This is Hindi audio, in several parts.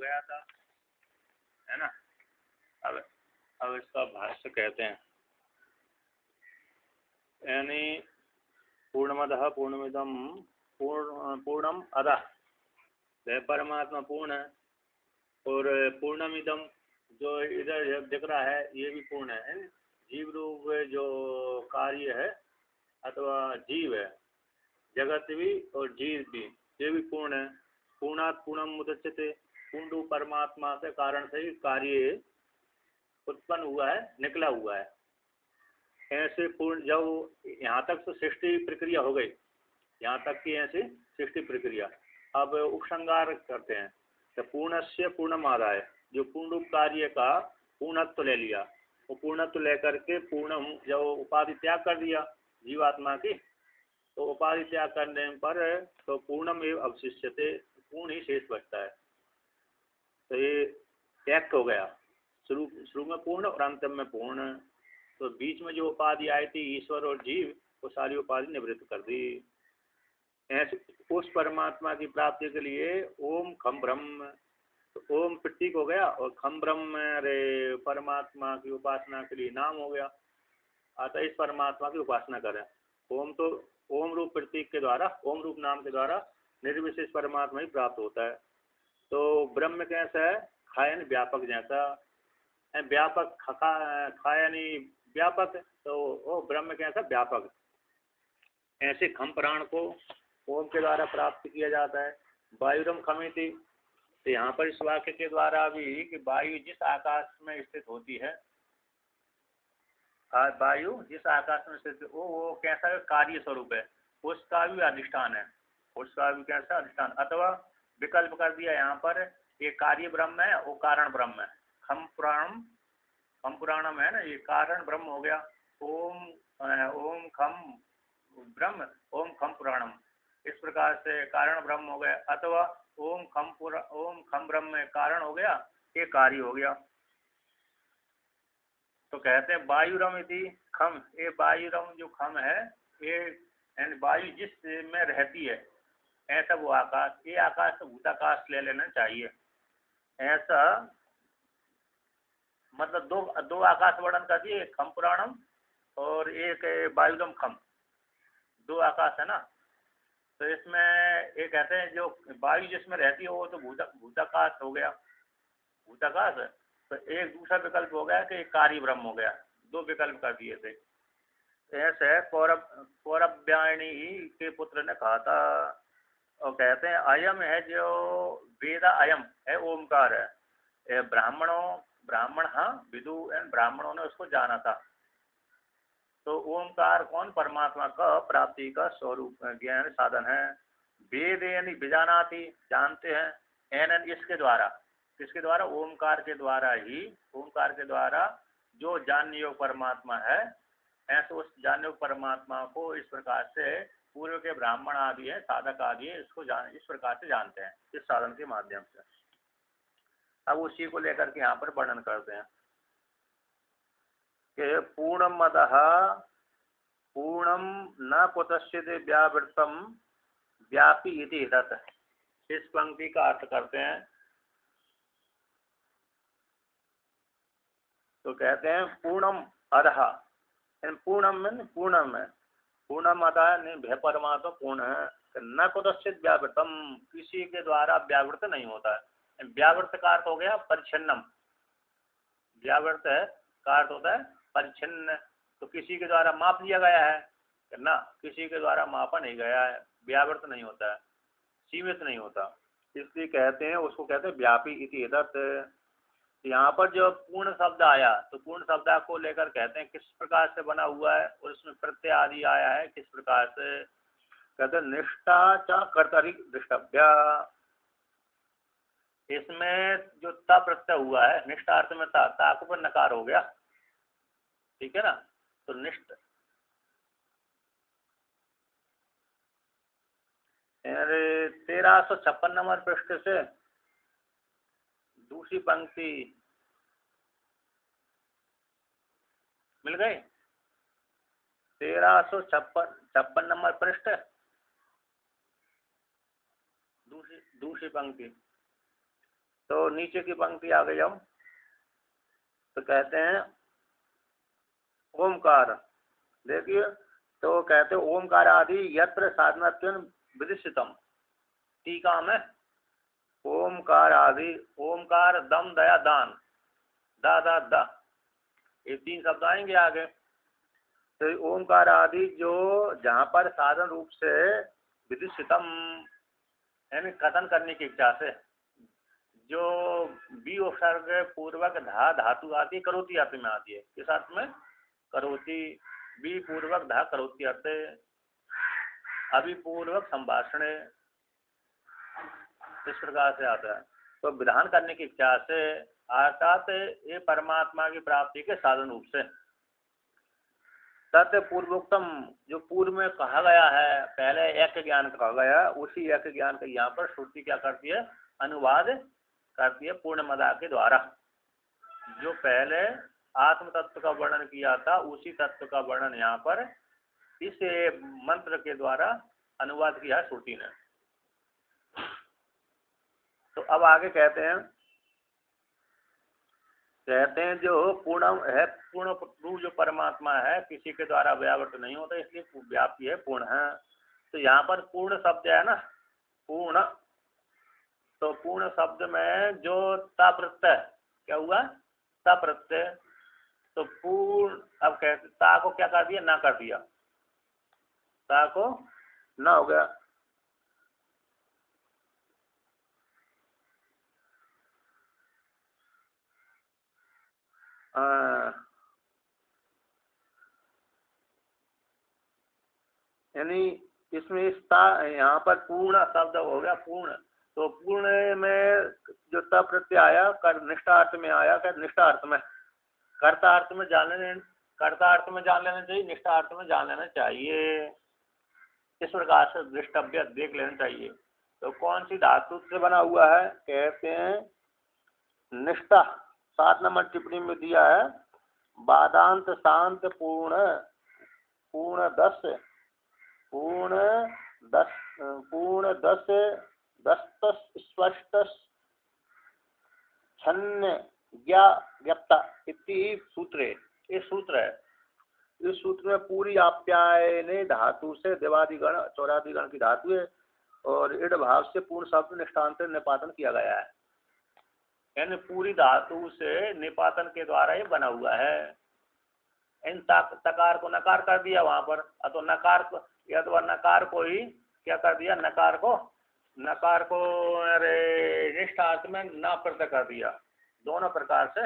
गया था, है ना। अब इसका भाष्य कहते हैं, यानी पूर्णमदः पूर्णमिदं पूर्णम अदः, वह परमात्मा पूर्ण है, और पूर्णमिदम जो इधर दिख रहा है ये भी पूर्ण है। जीव रूप जो कार्य है अथवा जीव है, जगत भी और जीव भी, ये भी पूर्ण है। पूर्णात् पूर्णम मुदच्यते, पूर्ण परमात्मा के कारण से ही कार्य उत्पन्न हुआ है, निकला हुआ है। ऐसे पूर्ण जब यहाँ तक तो सृष्टि प्रक्रिया हो गई, यहाँ तक की ऐसी सृष्टि प्रक्रिया। अब उपसंहार करते हैं, तो पूर्णस्य पूर्णमादाय, जो पूर्ण रूप कार्य का पूर्णत्व ले लिया, वो पूर्णत्व लेकर के पूर्णम जब उपाधि त्याग कर दिया जीवात्मा की, तो उपाधि त्याग करने पर तो पूर्णम एवं अवशिष्यते, पूर्ण ही शेष बचता है। तो ये त्याग हो गया, शुरू में पूर्ण और अंत में पूर्ण। तो बीच में जो उपाधि आई थी ईश्वर और जीव, वो सारी उपाधि निवृत्त कर दी। ऐसे उस परमात्मा की प्राप्ति के लिए ओम खम ब्रह्म, तो ओम प्रतीक हो गया और खम ब्रह्म रे परमात्मा की उपासना के लिए नाम हो गया। अतः इस परमात्मा की उपासना करें। ओम तो ओम रूप प्रतीक के द्वारा, ओम रूप नाम के द्वारा निर्विशेष परमात्मा ही प्राप्त होता है। तो ब्रह्म कैसा है, खायन व्यापक जैसा, व्यापक खायनी व्यापक, तो वो ब्रह्म कैसा व्यापक। ऐसे खम प्राण को ओम के द्वारा प्राप्त किया जाता है। वायुरम खमिति, तो यहाँ पर इस वाक्य के द्वारा भी कि वायु जिस आकाश में स्थित होती है, वायु जिस आकाश में स्थित, वो कैसा कार्य स्वरूप है, उसका भी अधिष्ठान है, उसका भी कैसा अधिष्ठान। अथवा विकल्प कर दिया यहाँ पर, ये कार्य ब्रह्म है, वो कारण ब्रह्म है। खम पुराणम है ना, ये कारण ब्रह्म हो गया। ओम खम ब्रह्म, ओम खम पुराणम, इस प्रकार से कारण ब्रह्म हो गया। अथवा ओम खम ब्रह्म कारण हो गया, ये कार्य हो गया। तो कहते हैं वायुरम इति खम, ये वायुरम जो खम है, ये वायु जिस में रहती है, ऐसा वो आकाश, ये आकाश तो भूताकाश ले लेना चाहिए। ऐसा मतलब दो आकाश वर्णन कर दिए, खम पुराणम और एक वायुरम खम, दो आकाश है ना। तो इसमें ये कहते हैं जो वायु जिसमें रहती है वो तो भूताकाश हो गया, भूताकाश। तो एक दूसरा विकल्प हो गया कि कार्य ब्रह्म हो गया, दो विकल्प कर दिए थे। ऐसे कौरव्याणी के पुत्र ने कहा था, और कहते हैं अयम है जो वेदा, अयम है ओमकार है। ब्राह्मण हाँ विदु एंड ब्राह्मणों ने उसको जाना था। तो ओमकार कौन, परमात्मा का प्राप्ति का स्वरूप ज्ञान साधन है। वेद यानी विजानाति, जानते हैं, एन इसके द्वारा, किसके द्वारा, ओमकार के द्वारा ही, ओमकार के द्वारा जो जानने योग परमात्मा है, ऐसे उस जानने योग परमात्मा को इस प्रकार से पूर्व के ब्राह्मण आदि है, साधक आदि है, इसको इस प्रकार से जानते हैं, इस साधन के माध्यम से। अब उसी को लेकर के यहाँ पर वर्णन करते हैं कि पूर्णमदः पूर्णम न कुतश्चित् व्यावृतम व्यापी इति रत। इस पंक्ति का अर्थ करते हैं, तो कहते हैं पूर्णम अदः, पूर्णम में पूर्णम है, पूर्णम अदः नहीं, भय परमात्मा पूर्ण है। न कुतश्चित् व्यावृतम, किसी के द्वारा व्यावृत नहीं होता है। व्यावृत का अर्थ हो गया परिच्छिन्नम, व्यावृत है का अर्थ होता है परिच्छिन्न, तो किसी के द्वारा माप लिया गया है ना, किसी के द्वारा मापा नहीं गया है, व्यावृत नहीं होता है, सीमित नहीं होता, इसलिए कहते हैं, उसको कहते हैं व्यापी इति एतत्। यहाँ पर जो पूर्ण शब्द आया, तो पूर्ण शब्द को लेकर कहते हैं किस प्रकार से बना हुआ है, और इसमें प्रत्यय आदि आया है किस प्रकार से, कहते हैं निष्ठा च कर्तरि दृष्टव्य। इसमें जो ता प्रत्यय हुआ है, निष्ठा अर्थ में ता को पर नकार हो गया, ठीक है ना। तो निष्ठ 1356 नंबर पृष्ठ से दूसरी पंक्ति मिल गई, 1356 नंबर पृष्ठ, दूसरी पंक्ति। तो नीचे की पंक्ति आ गई हम, तो कहते हैं ओमकार। देखिए, तो कहते हैं ओमकार आदि यत्र साधनात्वेन विदिशितम। टीका में ओमकार आदि, ओमकार दम दया दान, दा दा दा, ये 3 शब्द आएंगे आगे। तो ओमकार आदि जो जहाँ पर साधन रूप से विदिशितम यानी कथन करने की इच्छा से, जो बी उपसर्ग पूर्वक धा धातु आती है, करोती अर्थ में आती है। किस अर्थ में? करोती। बी पूर्वक धा करोती अर्थ, अभिपूर्वक संभाषण, इस प्रकार से आता है। तो विधान करने की इच्छा से अर्थात ये परमात्मा की प्राप्ति के साधन रूप से। तत् पूर्वोक्तम, जो पूर्व में कहा गया है, पहले एक ज्ञान कहा गया, उसी एक ज्ञान का यहाँ पर श्रुति क्या करती है? अनुवाद करती है पूर्णमदा के द्वारा। जो पहले आत्म तत्व का वर्णन किया था, उसी तत्व का वर्णन यहाँ पर इस मंत्र के द्वारा अनुवाद किया है श्रुति ने। तो अब आगे कहते हैं जो पूर्ण है, पूर्ण रूप जो परमात्मा है, किसी के द्वारा व्यावर्त नहीं होता, इसलिए व्याप्ति है, पूर्ण है। तो यहाँ पर पूर्ण शब्द है ना, पूर्ण, तो पूर्ण शब्द में जो ता प्रत्यय क्या हुआ? ता प्रत्यय। तो पूर्ण, अब कहते ता को क्या कर दिया? ना कर दिया, ता को ना हो गया। यानी इसमें यहाँ पर पूर्ण शब्द हो गया, पूर्ण। तो पूर्ण में जो ता प्रत्यय आया, कर निष्ठा अर्थ में आया, कर निष्ठा अर्थ में, कर्ता अर्थ में जान लेने, कर्ता अर्थ में जान लेना चाहिए, निष्ठा अर्थ में जान लेना चाहिए। इस प्रकार से दृष्टव्य देख लेना चाहिए। तो कौन सी धातु से बना हुआ है? कहते हैं निष्ठा। 7 नंबर टिप्पणी में दिया है, बादांत शांत पूर्ण, पूर्ण 10, पूर्ण 10, पूर्ण 10, 10 स्पष्ट छन्न ज्ञप्ता इति सूत्र है। ये सूत्र है। इस सूत्र में पूरी आप्यायने धातु से देवादिगण चौरादिगण की धातु है, और इड भाव से पूर्ण शब्द निष्ठांत निपातन किया गया है। यानी पूरी धातु से निपातन के द्वारा ये बना हुआ है। इन तकार को नकार कर दिया वहां पर, तो नकार को, या तो नकार को ही क्या कर दिया? नकार को अरे निष्ठार्थ में ना प्रत्यय कर दिया। दोनों प्रकार से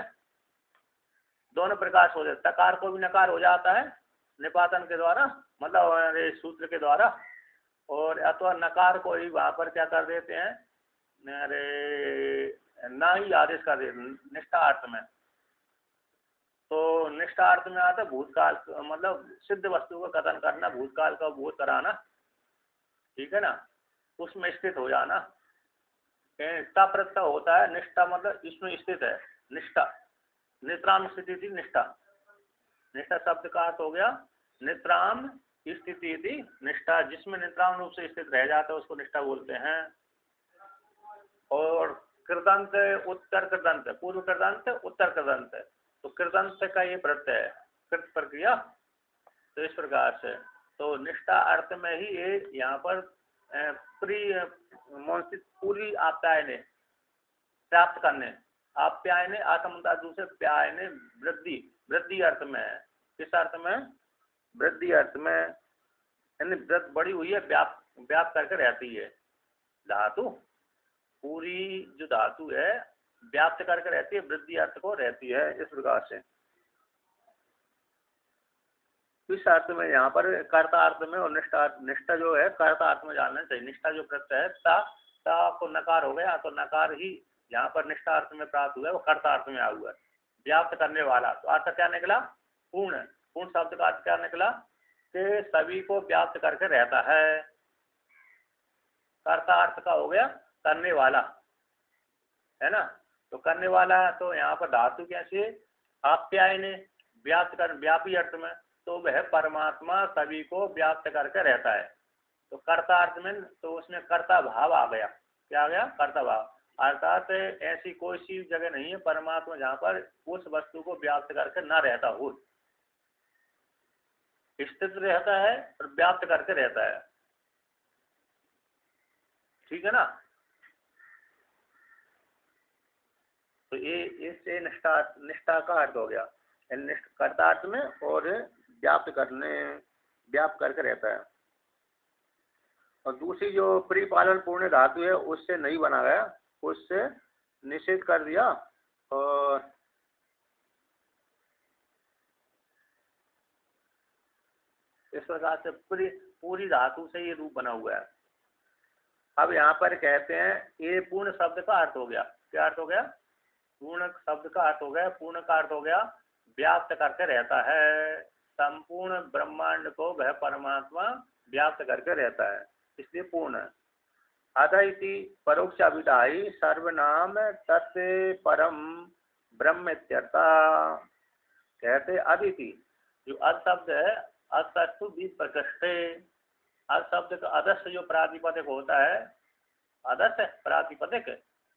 हो जाता, तकार को भी नकार हो जाता है निपातन के द्वारा, मतलब सूत्र के द्वारा, और अथवा नकार को ही वहां पर क्या कर देते हैं? अरे ना ही आदेश कर देते निष्ठार्थ में। तो निष्ठार्थ में आता भूतकाल, मतलब सिद्ध वस्तु का कथन करना, भूतकाल का बोध कराना, ठीक है ना, उसमें स्थित हो जाना। निष्ठा प्रत्यय होता है, निष्ठा मतलब इसमें स्थित है। निष्ठा नित्राम स्थिति थी, निष्ठा, निष्ठा शब्द का अर्थ हो गया नित्राम स्थिति थी, निष्ठा, जिसमें नित्राम रूप से स्थित रह जाता है उसको निष्ठा बोलते हैं। और कृदंत, उत्तर कृदंत, पूर्व कृदंत, उत्तर कृदंत, तो कृदंत का ये प्रत्यय है, कृत प्रक्रिया। तो इस प्रकार से तो निष्ठा अर्थ में ही ये यहाँ पर पूरी आप्यायने प्राप्त करने, आप्यायने आत्मता दूसरे प्यायने वृद्धि, वृद्धि अर्थ में है। किस अर्थ में? वृद्धि अर्थ में, यानी वृद्धि बढ़ी हुई है, व्याप्त करके रहती है धातु। पूरी जो धातु है व्याप्त करके रहती है, वृद्धि अर्थ को रहती है, इस प्रकार से। इस अर्थ में यहाँ पर कर्ता अर्थ में, और निष्ठा जो है कर्ता अर्थ में जानना चाहिए। निष्ठा जो प्रत्यय है ता को नकार हो गया, तो नकार ही यहाँ पर निष्ठा अर्थ में प्राप्त हुआ है, वो कर्ता अर्थ में आया हुआ है, व्याप्त करने वाला। तो अर्थ क्या निकला? पूर्ण। पूर्ण शब्द का अर्थ क्या निकला? कि सभी को व्याप्त करके रहता है। कर्ता अर्थ का हो गया करने वाला, है ना। तो करने वाला, तो यहाँ पर धातु कैसे? आप्यायने, व्याप्त कर, व्यापी अर्थ में, तो वह परमात्मा सभी को व्याप्त करके रहता है। तो कर्ता अर्थ में, तो उसमें कर्ता भाव आ गया। क्या आ गया? कर्ता भाव। अर्थात ऐसी कोई सी जगह नहीं है परमात्मा जहाँ पर उस वस्तु को व्याप्त करके ना रहता हो, स्थित रहता है और व्याप्त करके रहता है। ठीक है ना। तो ये इससे निष्ठा का अर्थ हो गया, कर्तार्थ में और व्याप्त करके रहता है। और दूसरी जो परिपालन पूर्ण धातु है उससे नहीं बना गया, उससे निषेध कर दिया। और इस प्रकार से पूरी धातु से ये रूप बना हुआ है। अब यहाँ पर कहते हैं ये पूर्ण शब्द का अर्थ हो गया। क्या अर्थ हो गया? पूर्ण शब्द का अर्थ हो गया, पूर्ण का अर्थ हो गया व्याप्त करके रहता है। संपूर्ण ब्रह्मांड को वह परमात्मा व्याप्त करके रहता है, इसलिए पूर्ण है। अतः इति परोक्ष अभिधायी सर्वनाम तत्परम ब्रह्म इत्यर्था। कहते अदिति, जो अद शब्द है, अतस्तु भी प्रकृष्टे, अद शब्द का अदस्य जो प्रातिपदिक होता है, अदस्य प्रातिपदिक,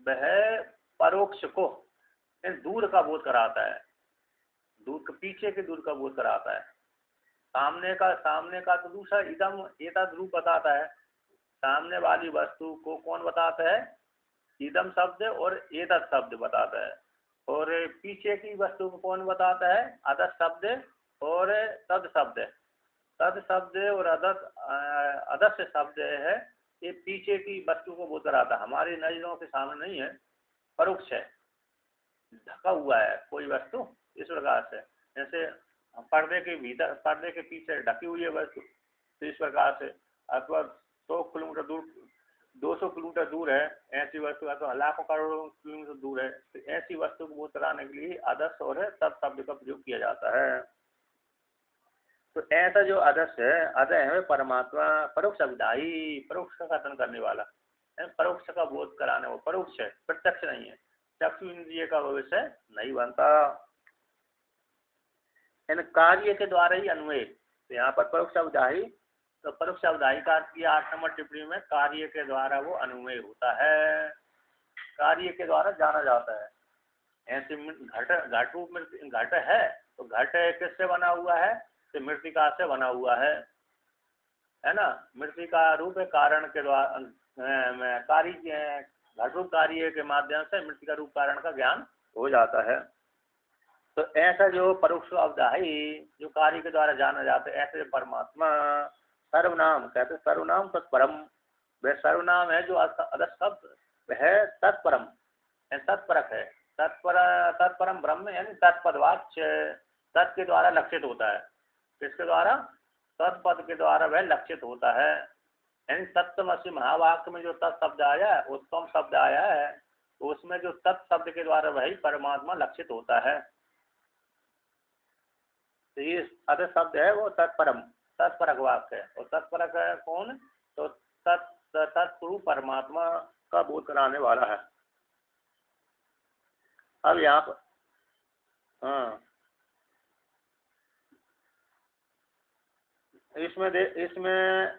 वह परोक्ष को दूर का बोध कराता है, दूर के पीछे के दूर का बोध कराता है। सामने का तो दूसरा इदम एतद रूप बताता है, सामने वाली वस्तु को कौन बताता है? इदम शब्द और एतद शब्द बताता है। और पीछे की वस्तु को कौन बताता है? अदस शब्द और तद शब्द। तद शब्द और अदस्य शब्द है, ये पीछे की वस्तु को बोध कराता है, हमारी नजरों के सामने नहीं है, परोक्ष है, ढका हुआ है कोई वस्तु। इस प्रकार से जैसे पर्दे के भीतर, पर्दे के पीछे ढकी हुई है वस्तु, तो इस प्रकार से अथवा 100 किलोमीटर दूर, 200 किलोमीटर दूर है ऐसी वस्तु, अथवा लाखों करोड़ों किलोमीटर दूर है, तो ऐसी वस्तु को बोध कराने के लिए अदस्य और तत् शब्द का प्रयोग किया जाता है। तो ऐसा जो अदस्य है, अदय है परमात्मा परोक्ष अभिधायी, परोक्ष का कथन करने वाला, परोक्ष का बोध कराने, वो परोक्ष है, प्रत्यक्ष नहीं है, चक्षु इंद्रिय का भविष्य नहीं बनता। इन कार्य के द्वारा ही अन्वय, तो यहाँ पर परोक्ष अवधायी, तो परोक्ष अवधायी का अर्थ किया 8 नंबर टिप्पणी में, कार्य के द्वारा वो अन्वय होता है, कार्य के द्वारा जाना जाता है। ऐसे घट रूप में घट है, तो घट किससे बना हुआ है? तो मृतिका से बना हुआ है ना। मृतिका रूप कारण के द्वारा कार्य, घट रूप कार्य के माध्यम से मृतिका रूप कारण का ज्ञान हो जाता है। तो ऐसा जो परोक्ष अवधायी जो कार्य के द्वारा जाना जाता है, ऐसे परमात्मा सर्वनाम, कहते सर्वनाम तत्परम, वह सर्वनाम है जो अदस्य शब्द, वह तत्परम तत्परक है, तत्परम ब्रह्म, यानी तत्पदवाच्य, तत् के द्वारा लक्षित होता है। किसके द्वारा? तत्पद के द्वारा वह लक्षित होता है। यानी तत्त्वमसि महावाक्य में जो तत् शब्द आया है, उत्तम शब्द आया है, तो उसमें जो तत् शब्द के द्वारा वही परमात्मा लक्षित होता है। तो ये अदस्य शब्द है वो तत्परम, तत्परक वाक्य है। और तत्परक है कौन? तो तत्पुरुष परमात्मा का बोध कराने वाला है। अब यहाँ पर हाँ, इसमें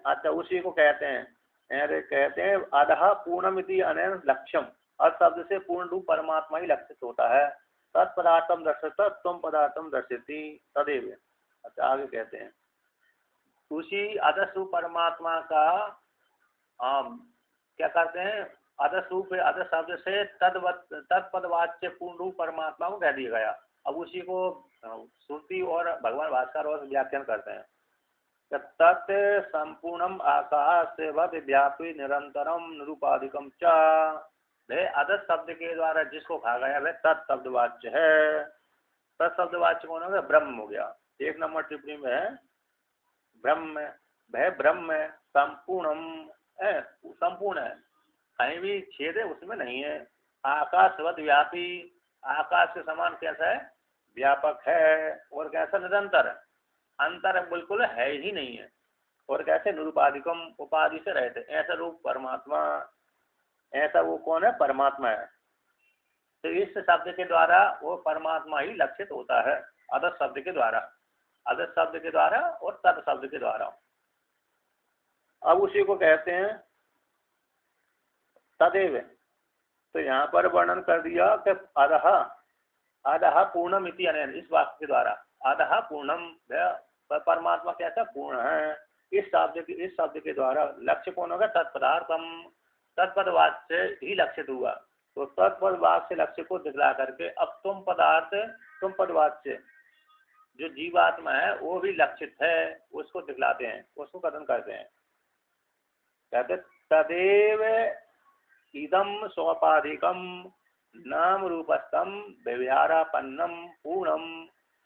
अच्छा उसी को कहते हैं, अरे कहते हैं अधः पूर्णमिति अनैन लक्ष्यम, अद शब्द से पूर्ण रूप परमात्मा ही लक्षित होता है। तत्पदार्थम दर्शत तुम पदार्थम दर्शति तदेव। अच्छा आगे कहते हैं उसी अदस्य रूप परमात्मा का क्या करते हैं? अदस्य रूप, अदस्य शब्द से तत्पदवाच्य पूर्ण रूप परमात्मा को कह दिया गया। अब उसी को श्रुति और भगवान भास्कर और व्याख्यान करते हैं। तत् संपूर्णम आकाश व्यापी निरंतरम निरूपाधिकम च, वह अदस्य शब्द के द्वारा जिसको कहा गया वह तत्शब्दवाच्य है। तत्शब्दवाच्य कौन हो गया? ब्रह्म हो गया। 1 नंबर टिप्पणी में है ब्रह्म, वह ब्रह्म संपूर्णम है, संपूर्ण है, कहीं भी छेद है उसमें नहीं है। आकाशवत व्यापी, आकाश के समान कैसा है? व्यापक है। और कैसा? निरंतर, अंतर बिल्कुल है ही नहीं है। और कैसे? निरूपाधिकम, उपाधि से रहते, ऐसा रूप परमात्मा, ऐसा वो कौन है? परमात्मा है। तो इस शब्द के द्वारा वो परमात्मा ही लक्षित होता है, अदस्य शब्द के द्वारा, अदस्य शब्द के द्वारा और तत् शब्द के द्वारा। अब उसी को कहते हैं तदेव। तो यहाँ पर वर्णन कर दिया कि अधः अधः पूर्णम इति अनेन, इस वाक्य के द्वारा अधः पूर्णम, परमात्मा कैसा पूर्ण है, इस शब्द के द्वारा लक्ष्य कौन होगा, तत्पदार्थम, तत्पदवाद से ही लक्षित हुआ। तो तत्पदवाद से लक्ष्य को दिखला करके अब तुम पदार्थ, तुम पदवाद से जो जीवात्मा है वो भी लक्षित है, उसको दिखलाते हैं, उसको कथन करते हैं। कहते तदेव इदम सोपाधिकम नाम रूपस्थम व्यवहारापन्नम पूर्णम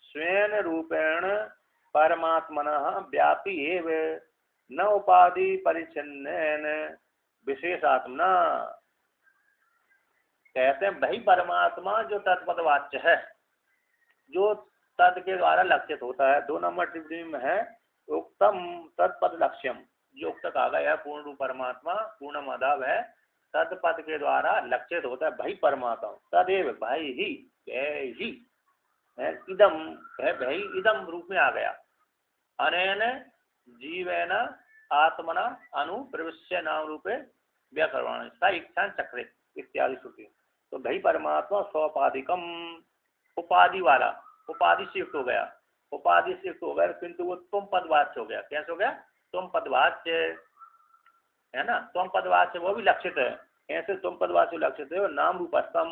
स्वेन रूपेण परमात्मनः व्यापी एव न उपाधि परिच्छिन्नेन विशेषात्मना। कहते हैं वही परमात्मा जो तत्पदवाच्य है, जो तद के द्वारा लक्षित होता है। 2 नंबर टिप्पणी में है उक्तम तत्पद लक्ष्यम, जो उक्त कहा गया है पूर्ण रूप परमात्मा पूर्ण मदाव है, तत्पद के द्वारा लक्षित होता है वही परमात्मा। तदेव भाई ही इदम है, भाई इदम रूप में आ गया। अनेन जीवेन आत्मना अनुप्रविश्य नाम रूपे व्याकरण सा इच्छा चक्रे इत्यादि श्रुति। तो भाई परमात्मा स्वपाधिकम, उपाधि वाला, उपाधि से युक्त हो गया, उपाधि से युक्त हो गया, किंतु वो तुम पदवाच्य हो गया। कैसे हो गया, तुम पदवाच्य है ना, तुम पदवाच्य वो भी लक्षित है। ऐसे तुम पदवाच्य लक्षित है और नाम रूपस्थम,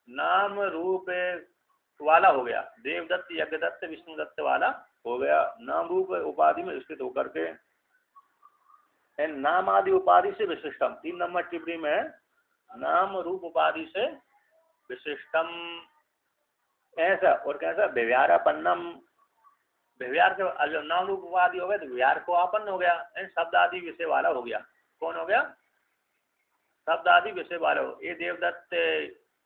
नाम रूप वाला हो गया, देवदत्त यज्ञदत्त विष्णुदत्त वाला हो गया, नाम रूप उपाधि में स्थित होकर के। नाम आदि उपाधि से विशिष्टम, 3 नंबर टिप्पणी में नाम रूप उपाधि से विशिष्टम ऐसा। और कैसा, व्यवहारापन्नम, व्यवहार के जो नाम रूप उपाधि हो गया तो व्यवहार को आपन्न हो गया, शब्द आदि विषय वाला हो गया। कौन हो गया, शब्द आदि विषय वाला हो। ये देवदत्त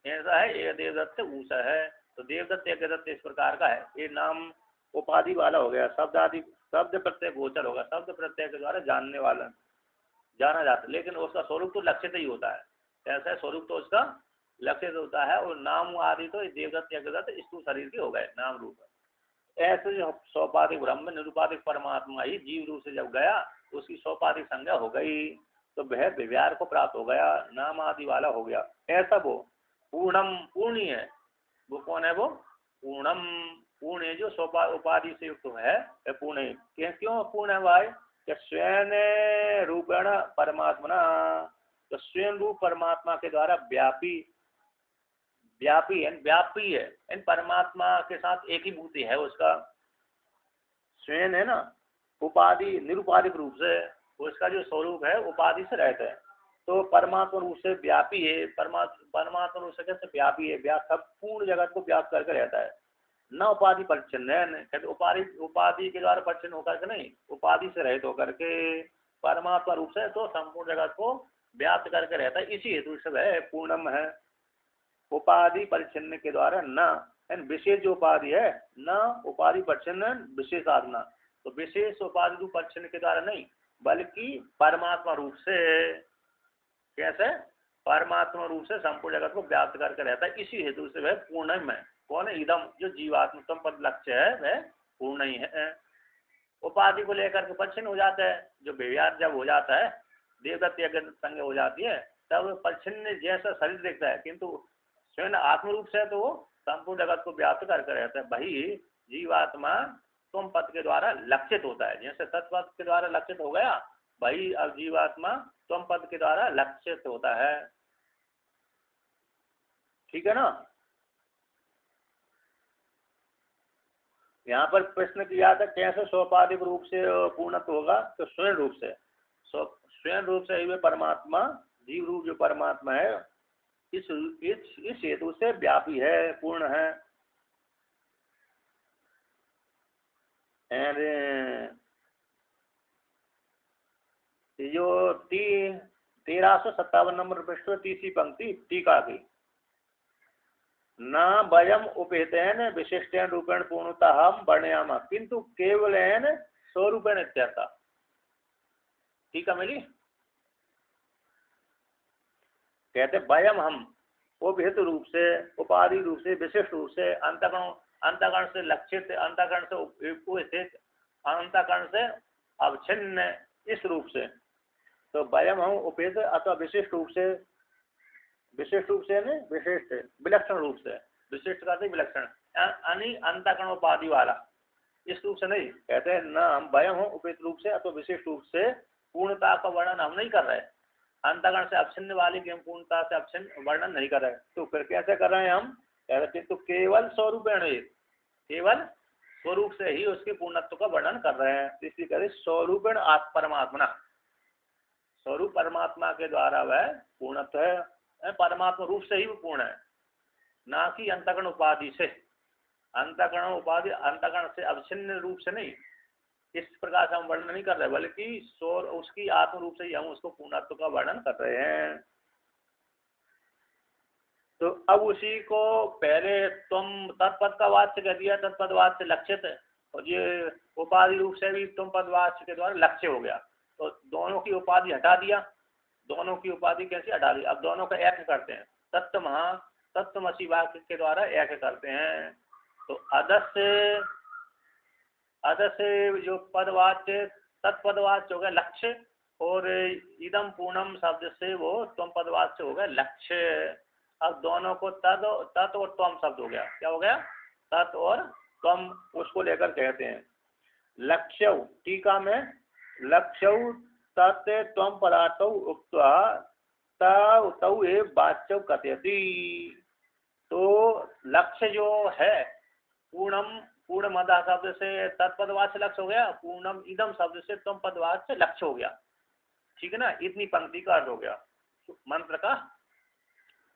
ऐसा है, ये देवदत्त ऊषा है, तो देवदत्त यज्ञदत्त इस प्रकार का है, ये नाम उपाधि वाला हो गया। शब्द आदि, शब्द प्रत्यय गोचर होगा, शब्द प्रत्यय के द्वारा जानने वाला जाना जाता है, लेकिन उसका स्वरूप तो लक्षित ही होता है। ऐसा स्वरूप तो उसका लक्षित होता है। और नाम आदि तो देवदत्त यज्ञदत्त स्थूल शरीर के हो गए नाम रूप। ऐसे जो सोपाधिक ब्रह्म निरुपाधिक परमात्मा ही जीव रूप से जब गया, उसकी सोपाधिक संज्ञा हो गई, तो वह व्यवहार को प्राप्त हो गया, नाम आदि वाला हो गया। ऐसा वो पूर्णम, पूर्णी है। वो कौन है, वो पूर्णम, पूर्ण है जो सोपा उपाधि से युक्त है, पूर्ण है। क्यों पूर्ण है भाई, कि स्वयं रूपेण परमात्मा, तो स्वयं रूप परमात्मा के द्वारा व्यापी, व्यापी है, व्यापी है, इन परमात्मा के साथ एक ही भूति है उसका। स्वयं है ना, उपाधि निरुपाधिक रूप से उसका जो स्वरूप है उपाधि से रहता है, तो परमात्मा रूप से व्यापी है। परमात्मा रूप से कैसे व्यापी है, सब पूर्ण जगत को व्याप्त करके रहता है। न उपाधि परिच्छिन्न, उपाधि के द्वारा परिच्छिन्न होकर के नहीं, उपाधि से रहित होकर के परमात्मा रूप से तो संपूर्ण जगत को व्याप्त करके रहता है। इसी हेतु से वह पूर्णम है। उपाधि परिच्छिन्न के द्वारा न, विशेष जो उपाधि है न उपाधि परिच्छिन्न विशेष साधना, तो विशेष उपाधि रूप परिच्छिन्न के द्वारा नहीं, बल्कि परमात्मा रूप से, कैसे, परमात्मा रूप से संपूर्ण जगत को व्याप्त करके रहता है। इसी हेतु से वह पूर्णम है। कौन है, इदम, जो जीवात्म पद लक्ष्य है वह पूर्ण ही है। उपाधि को लेकर के परिच्छिन्न हो जाता है, जो व्यवहार जब हो जाता है, देवदत्त यज्ञ संज्ञा हो जाती है, तब परिच्छिन्न जैसा शरीर दिखता है, किंतु स्वयं आत्म रूप से तो वो संपूर्ण जगत को व्याप्त करके रहता है। वही जीवात्मा तुम पद के द्वारा लक्षित होता है। जैसे तत्पद के द्वारा लक्षित हो गया, वही अब जीवात्मा तुम पद के द्वारा लक्षित होता है। ठीक है ना। यहाँ पर प्रश्न किया था कैसे सोपाधिक रूप से पूर्णत्व होगा, तो स्वयं रूप से, स्वयं रूप से ही परमात्मा, जीव रूप जो परमात्मा है, इस हेतु से व्यापी है, पूर्ण है। जो 1357 नंबर पृष्ठ 30वीं पंक्ति टीका की, न वयम उपेतेन विशिष्टेन रूपेण पूर्णता हम वर्णयामा किंतु केवलेन स्वरूपेण इत्यर्थ। टीका मिली। कहते वयम हम उपहित रूप से, उपाधि रूप से, विशिष्ट रूप से, अंतःकरण से लक्षित, अंतःकरण से उपस्थित, अंतःकरण से अवच्छिन्न, इस रूप से। तो वयम हम उपहित अथवा विशिष्ट रूप से विशिष्ट रूप से यानी विशिष्ट विलक्षण रूप से, विशिष्ट का विलक्षण यानी अंतःकरणोपाधि वाला, इस रूप से नहीं कहते हैं। न हम वयम हो उपयुक्त रूप से अथवा विशिष्ट रूप से पूर्णता का वर्णन हम नहीं कर रहे, अंतःकरण से अवच्छिन्न वाली की हम पूर्णता से अवच्छिन्न वर्णन नहीं कर रहे। तो फिर कैसे कर रहे हैं हम, कहते हैं तो केवल स्वरूपेण, केवल स्वरूप से ही उसके पूर्णत्व का वर्णन कर रहे हैं। इसलिए कहते स्वरूपेण परमात्मा, स्वरूप परमात्मा के द्वारा वह पूर्णत्व है, परमात्मा रूप से ही वो पूर्ण है, ना कि अंतःकरण उपाधि से। अंतःकरण उपाधि अंतःकरण से अवच्छिन्न रूप से नहीं, इस प्रकार से हम वर्णन नहीं कर रहे, बल्कि स्वर उसकी आत्म रूप से ही हम उसको पूर्णत्व का वर्णन कर रहे हैं। तो अब उसी को पहले तुम तत्पद का वाच्य कह दिया, तत्पद वाच्य लक्षित है, और ये उपाधि रूप से भी तुम पद वाच्य के द्वारा लक्ष्य हो गया। तो दोनों की उपाधि हटा दिया, दोनों की उपाधि कैसे हटा दी, अब दोनों का एक करते हैं, तत्वमसि वाक्य के द्वारा एक करते हैं। तो अदस्य से जो पदवाच्य तत्पदवाच्य हो गया लक्ष्य, और इदम पूर्णम शब्द से वो तुम पदवाच्य हो गया लक्ष्य। अब दोनों को तत् और त्वम शब्द हो गया, क्या हो गया, तत् और त्वम, उसको लेकर कहते हैं लक्ष्य। टीका में लक्ष्य तत् त्वम पदार्थौ उक्त्वा तौ एव वाच्यौ कथयति। तो लक्ष्य जो है पूर्णम, पूर्णमदा शब्द से तत्पदवाच्य लक्ष्य हो गया, पूर्णम इदम शब्द से तुम पदवाच्य लक्ष्य हो गया, ठीक है ना, इतनी पंक्ति का अर्थ हो गया मंत्र का।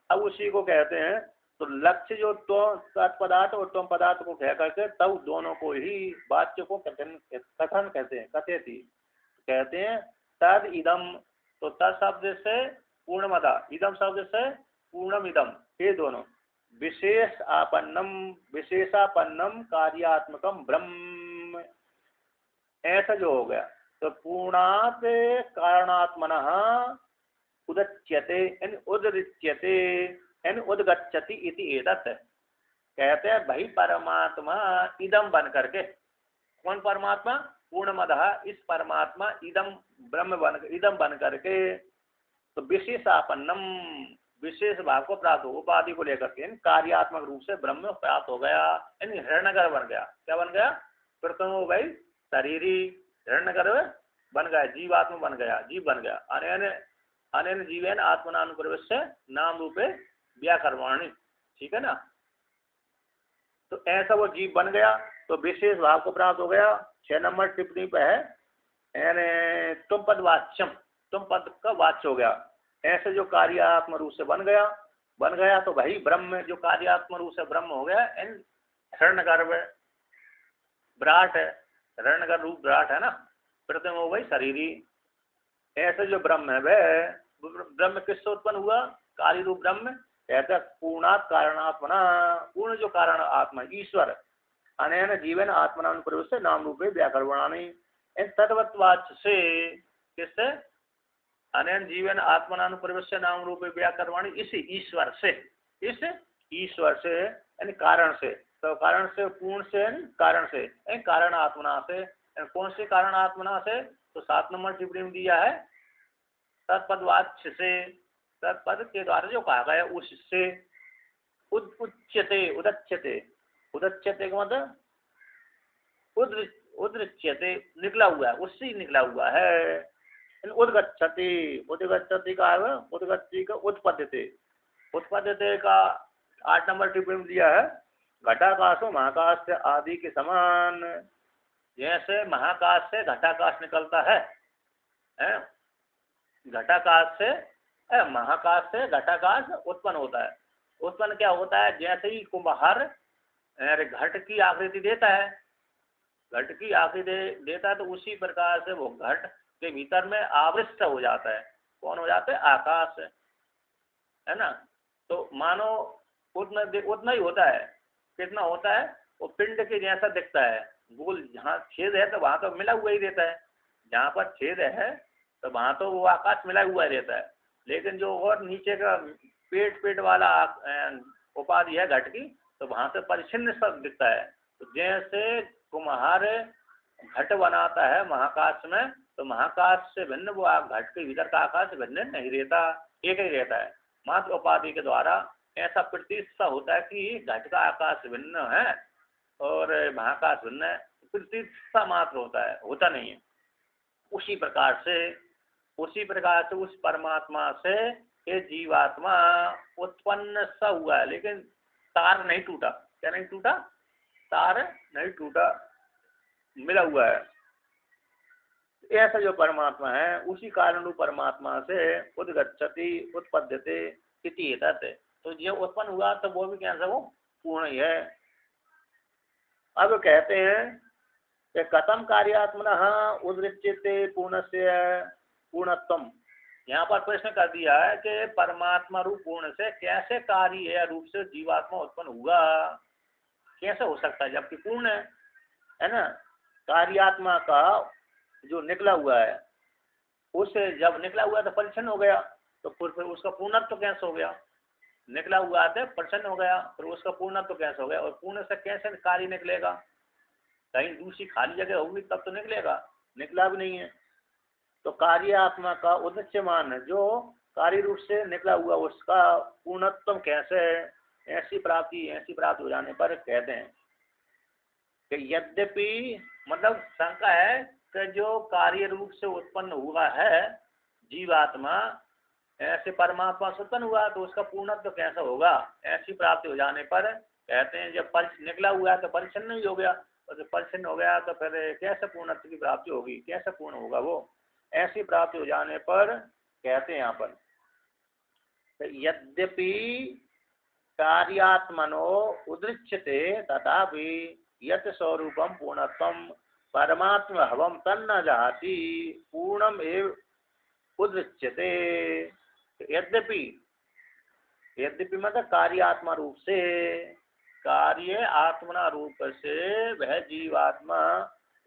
अब उसी को कहते हैं तो लक्ष्य जो तो तत्पदार्थ और तुम पदार्थ को कह करके तब दोनों को ही वाच्य को कथन कहते हैं, कथयति कहते हैं। तद इदम, तो तद शब्द से पूर्णमदा, इदम शब्द से पूर्णम इदम, ये दोनों विशेष आपन्नम, विशेषापन्नम कार्यात्मकम ब्रह्म, ऐसा जो हो गया। तो पूर्णात कारणात्मनः उदच्यते यानी उदृच्यते यानी उदगच्छति इति एतत्, कहते हैं भाई परमात्मा इदम बन करके, कौन परमात्मा, पूर्णमदः, इस परमात्मा इदम ब्रह्म इदम बन करके, तो विशेषापन्नम, विशेष भाव को प्राप्त हो, उपाधि को लेकर के कार्यात्मक रूप से ब्रह्म प्राप्त हो गया, यानी हिरण्यगर्भ बन गया। क्या बन गया, प्रथम हो भाई शरीरी, हिरण्यगर्भ बन गया, जीवात्मा बन गया, जीव बन गया। अनेन जीवेन आत्मनानुप्रविश्य नाम रूपे व्याकरवाणी, ठीक है ना। तो ऐसा वो जीव बन गया, तो विशेष भाव को प्राप्त हो गया। 6 नंबर टिप्पणी पे है, यानी तुम पद वाच्यम, तुम पद का वाच्य हो गया। ऐसे जो कार्यात्म रूप से बन गया तो भाई ब्रह्म जो कार्यात्म रूप से ब्रह्म हो गया, हिरण्यगर्भ विराट है, हिरण्यगर्भ रूप विराट है ना, प्रथम हो गई शरीरी। ऐसे जो ब्रह्म है वह ब्रह्म किससे उत्पन्न हुआ, कार्य रूप ब्रह्म, कहते पूर्णात कारणात्मना, पूर्ण जो कारण आत्मा ईश्वर, अनैन जीवन आत्मनानुप्रविश्य से नाम रूपे व्याकरणानि, इन तद्वत्वाच्य से, किससे, अनैन जीवन आत्मनानुप्रविश्य नाम रूपे व्याकरवाणी, इस ईश्वर से, इस ईश्वर से यानी कारण से, तो कारण से पूर्ण से कारण से, कारण आत्मना से, कौन से कारण आत्मना से, तो 7 नंबर टिप्पणी में दिया है तत्पदवाच्य से, तत्पद के द्वारा जो कहा गया उससे, उच्यते उदच्यते, उदच्यते का मतलब उदृच्यते, निकला हुआ है, उससे निकला हुआ है। उदगच्छति, उदगच्छति का है उदगति का उत्पद्यते, उत्पद्यते का 8 नंबर टिप्पणी में दिया है घटाकाशो महाकाश आदि के समान, जैसे महाकाश से घटाकाश निकलता है, घटाकाश से महाकाश से घटाकाश उत्पन्न होता है। उत्पन्न क्या होता है, जैसे ही कुम्हार घट की आकृति देता है, घट की आकृति देता है, तो उसी प्रकार से वो घट के भीतर में आवृत हो जाता है। कौन हो जाता है, आकाश, है ना। तो मानो उतना ही होता है, कितना होता है, वो पिंड के जैसा दिखता है, गोल, जहाँ छेद है तो वहां तो मिला हुआ ही रहता है, जहाँ पर छेद है तो वहां तो वो आकाश मिला हुआ रहता है। लेकिन जो और नीचे का पेट वाला उपाधि है घट की, तो वहां से परिच्छिन्न सब दिखता है। तो जैसे कुम्हार घट बनाता है महाकाश में, तो महाकाश से भिन्न वो घट के भीतर का आकाश भिन्न नहीं रहता, एक ही रहता है। मात्र उपाधि के द्वारा ऐसा प्रतीत सा होता है कि घट का आकाश भिन्न है और महाकाश भिन्न है, प्रतीत सा मात्र होता है, होता नहीं है। उसी प्रकार से उस परमात्मा से ये जीवात्मा उत्पन्न सा हुआ है, लेकिन तार नहीं टूटा। क्या नहीं टूटा? तार नहीं टूटा, मिला हुआ है। ऐसा जो परमात्मा है उसी कारण परमात्मा से उद्गच्छति उत्पद्यते इति एतत्। तो जो उत्पन्न हुआ तो वो भी कैसा, वो पूर्ण ही है। अब कहते हैं कि कथम कार्यात्मनः उद्गच्छते पूर्णस्य पूर्णत्वम। यहाँ पर प्रश्न कर दिया है कि परमात्मा रूप पूर्ण से कैसे कार्य रूप से जीवात्मा उत्पन्न हुआ, कैसे हो सकता है जबकि पूर्ण है ना। कार्यात्मा का जो निकला हुआ है, उससे जब निकला हुआ तो परिच्छन हो गया, तो फिर उसका पूर्णत्व कैसे हो गया? निकला हुआ तो प्रसन्न हो गया, फिर उसका पूर्णत्व कैसे हो गया? और पूर्ण से कैसे कार्य निकलेगा? कहीं दूसरी खाली जगह होगी तब तो निकलेगा, निकला भी नहीं है। तो कार्य आत्मा का उद्देश्यमान जो कार्य रूप से निकला हुआ उसका पूर्णत्व कैसे है? ऐसी प्राप्ति हो जाने पर कहते हैं कि यद्यपि, मतलब शंका है कि जो कार्य रूप से उत्पन्न हुआ है जीवात्मा, ऐसे परमात्मा से उत्पन्न हुआ तो उसका पूर्णत्व कैसा होगा? ऐसी प्राप्ति हो जाने पर कहते हैं जब निकला हुआ है तो परिच्छिन्न ही हो गया, और जब परिच्छिन्न हो गया तो फिर कैसे पूर्णत्व की प्राप्ति होगी, कैसे पूर्ण होगा वो? ऐसी प्राप्ति हो जाने पर कहते हैं यहाँ पर तो यद्यपि कार्यात्मनो उदृच्यते तथापि यत् स्वरूपम पूर्णत्वम परमात्मा हवम तन्न जहाति पूर्णम एव उदृच्यते। यद्यपि मतलब कार्यात्मा रूप से, कार्य आत्मना रूप से वह जीवात्मा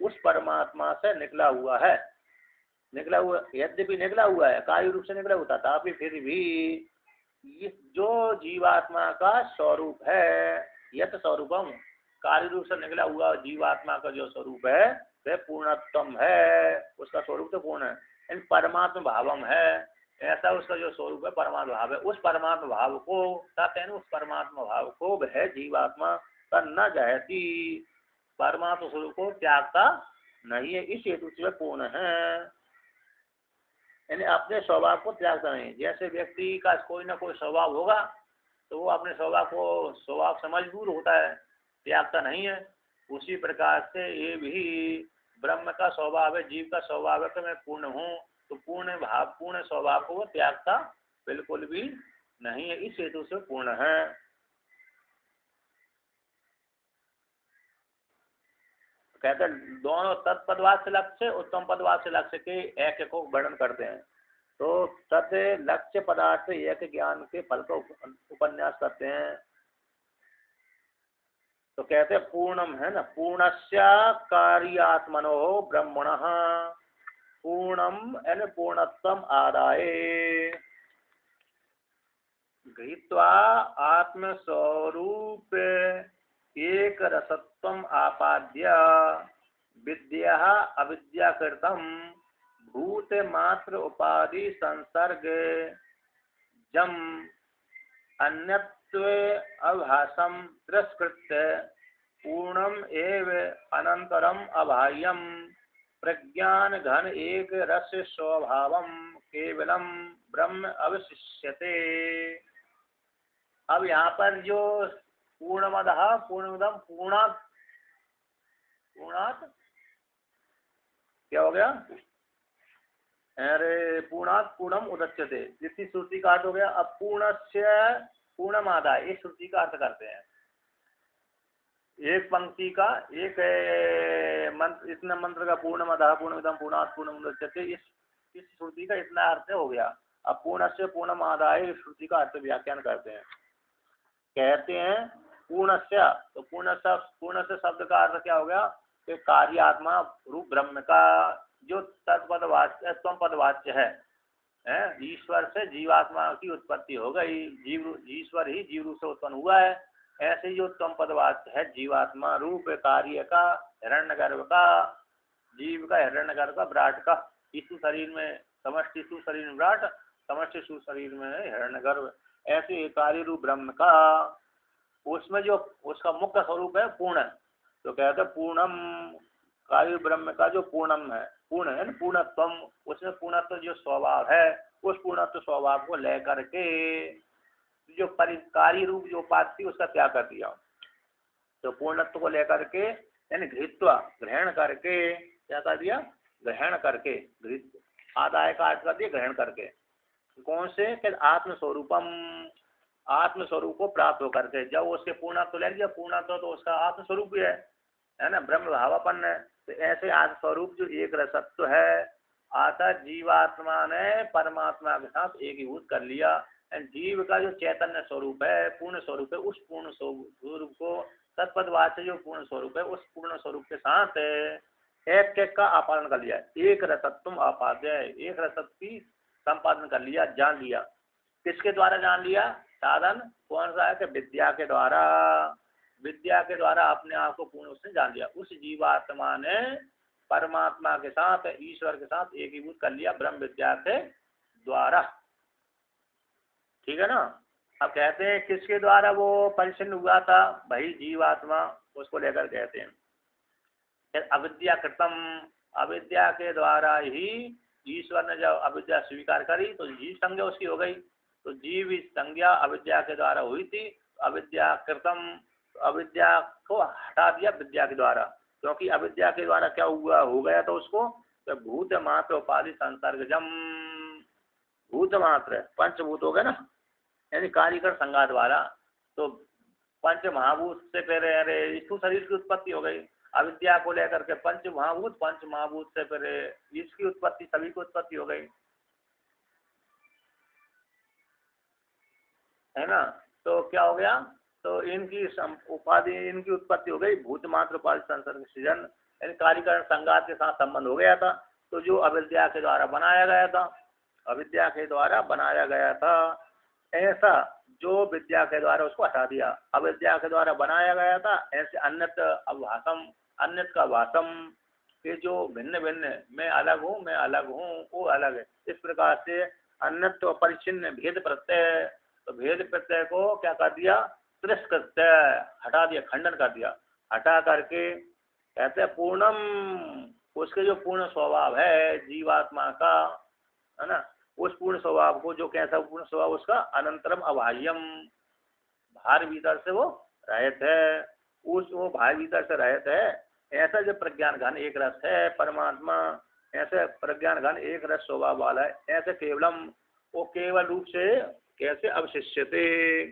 उस परमात्मा से निकला हुआ है, यद्यपि निकला हुआ है, कार्य रूप से निकला हुआ, तथापि फिर भी ये जो जीवात्मा का स्वरूप है, यत स्वरूपम, कार्य रूप से निकला हुआ जीवात्मा का जो स्वरूप है वह पूर्णत्वम है, उसका स्वरूप तो पूर्ण है। इन परमात्मा भावम है, ऐसा उसका जो स्वरूप है परमात्मा भाव है। उस परमात्मा भाव को उस परमात्मा भाव को वह जीवात्मा का न जायती, परमात्मा स्वरूप को त्यागता नहीं है, इस हेतु से पूर्ण है, यानी अपने स्वभाव को त्यागता नहीं। जैसे व्यक्ति का कोई ना कोई स्वभाव होगा तो वो अपने स्वभाव से मजबूर होता है, त्यागता नहीं है। उसी प्रकार से ये भी ब्रह्म का स्वभाव है, जीव का स्वभाव है कि मैं पूर्ण हूँ, तो पूर्ण स्वभाव को वो त्यागता बिल्कुल भी नहीं है, इस हेतु से पूर्ण है। कहते हैं दोनों तत्पदवाद से लक्ष्य उत्तम पदवाद से लक्ष्य के एक को वर्णन करते हैं। तो तत् लक्ष्य पदार्थ एक ज्ञान के फल का उपन्यास करते हैं। तो कहते हैं पूर्णम है ना, पूर्णस्य कार्यात्मनो ब्रह्मणः पूर्णम एन पूर्णत्वम आदाय गृहीत्वा आत्मस्वरूप एक रसत्वम आपाद्य विद्या अविद्याकृतम भूत मात्र उपाधि संसर्ग जम अन्यत्व अभासम तिरस्कृत्य पूर्णम एव अनंतरम अबाह्यम प्रज्ञान घन एक रस स्वभावम केवलम ब्रह्म अवशिष्यते। अब यहाँ पर जो पूर्णमदः पूर्णमिदं पूर्णात् क्या हो गया? अरे पूर्णात् पूर्णम उदच्यते, जितनी श्रुति का अर्थ हो गया। अब पूर्णस्य पूर्णमादाय, इस श्रुति का अर्थ करते हैं। एक पंक्ति का एक मंत्र, इतना मंत्र का पूर्णमदः पूर्णमिदं पूर्णात् पूर्णम उदच्यते, इस श्रुति का इतना अर्थ हो गया। अब पूर्णस्य पूर्णमादाय इस श्रुति का अर्थ व्याख्यान करते हैं। कहते हैं पूर्णस्य, तो पूर्ण से शब्द का अर्थ क्या हो गया कि कार्य आत्मा रूप ब्रह्म का जो तत्पदवाच्य त्वम पदवाच्य है, ईश्वर से जीवात्मा की उत्पत्ति हो गई, ईश्वर ही जीव रूप से उत्पन्न हुआ है। ऐसे जो त्वम पदवाच्य है जीवात्मा रूप कार्य का, हिरण्यगर्भ का, जीव का, हिरण्यगर्भ का, विराट का, ईशु शरीर में समष्टि शरीर में विराट, समष्टि शरीर में हिरण्यगर्भ, ऐसे कार्य रूप ब्रह्म का उसमें जो उसका मुख्य स्वरूप है पूर्ण, तो कहते हैं पूर्णम, कार्य ब्रह्म का जो पूर्णम है, पूर्ण है ना, पूर्णत्वम, उसमें पूर्णत्व जो स्वभाव है उस पूर्णत्व स्वभाव को लेकर के जो परिकारी रूप जो उपाधि थी उसका त्याग कर दिया। तो पूर्णत्व को लेकर के यानी घृत्वा ग्रहण करके क्या कर दिया, ग्रहण करके, घृत आदाय का अर्थ कर दिया ग्रहण करके। कौन से, आत्मस्वरूपम, आत्मस्वरूप को प्राप्त होकर के, जब उसके पूर्णत्व ले लिया, पूर्णत्व तो उसका आत्मस्वरूप भी है ना, ब्रह्म भावापन्न है। तो ऐसे आत्मस्वरूप जो एक रसत्व है, आता जीवात्मा ने परमात्मा के साथ एकीभूत कर लिया। जीव का जो चैतन्य स्वरूप है, पूर्ण स्वरूप है, उस पूर्ण स्वरूप को तत्पदवाच्य जो पूर्ण स्वरूप है उस पूर्ण स्वरूप के साथ एक एक का अपहरण कर लिया। एक रसत्व आपाद्य, एक रसत्व की संपादन कर लिया, जान लिया। किसके द्वारा जान लिया, साधन कौन सा है कि विद्या के द्वारा, विद्या के द्वारा अपने आप को पूर्ण उसने जान लिया। उस जीवात्मा ने परमात्मा के साथ, ईश्वर के साथ एकीभूत कर लिया ब्रह्म विद्या के द्वारा। ठीक है ना। अब कहते हैं किसके द्वारा वो परिचिन्न हुआ था, भाई जीवात्मा, उसको लेकर कहते हैं अविद्या कृतम, अविद्या के द्वारा ही ईश्वर ने जब अविद्या स्वीकार करी तो जीव संज्ञा उसकी हो गई। तो जीव संज्ञा अविद्या के द्वारा हुई थी, अविद्या कृतम, अविद्या को हटा दिया विद्या के द्वारा। क्योंकि अविद्या के द्वारा क्या हुआ, हो गया तो उसको तो भूत मात्र उपाधि संसर्गजम, भूत मात्र पंचभूत हो गए ना, यानी कार्यकर संघात वाला। तो पंच महाभूत से फिर स्थूल शरीर की उत्पत्ति हो गई। अविद्या को लेकर के पंच महाभूत से फिर इसकी उत्पत्ति, सभी की उत्पत्ति हो गई, है ना। तो क्या हो गया, तो इनकी उपाधि, इनकी उत्पत्ति हो गई, भूत मात्र उपाधि संसर्ग सृजन, यानी कार्यकरण संघात के साथ संबंध हो गया था। तो जो अविद्या के द्वारा बनाया गया था, अविद्या के द्वारा बनाया गया था, ऐसा जो विद्या के द्वारा उसको हटा दिया। अविद्या के द्वारा बनाया गया था, ऐसे अन्यत अभासम, अन्यत का भासम, के जो भिन्न भिन्न, मैं अलग हूँ, मैं अलग हूँ, वो अलग है, इस प्रकार से अन्यत्व परिचिन्न भेद प्रत्यय, तो भेद प्रत्यय को क्या कर दिया, तिरस्कृत, हटा दिया, खंडन कर दिया। हटा करके कहते हैं पूर्णम, उसके जो पूर्ण स्वभाव है जीवात्मा का, है ना, उस पूर्ण स्वभाव को, जो कैसा पूर्ण स्वभाव उसका, अनंतरम अबाह्यम, बाहर भीतर से वो रहित है, उस वो बाहर भीतर से रहित है। ऐसा जो प्रज्ञान घन एक रस है परमात्मा, ऐसे प्रज्ञान घन एक रस स्वभाव वाला है, ऐसे केवलम, वो केवल रूप से कैसे अवशिष्यते,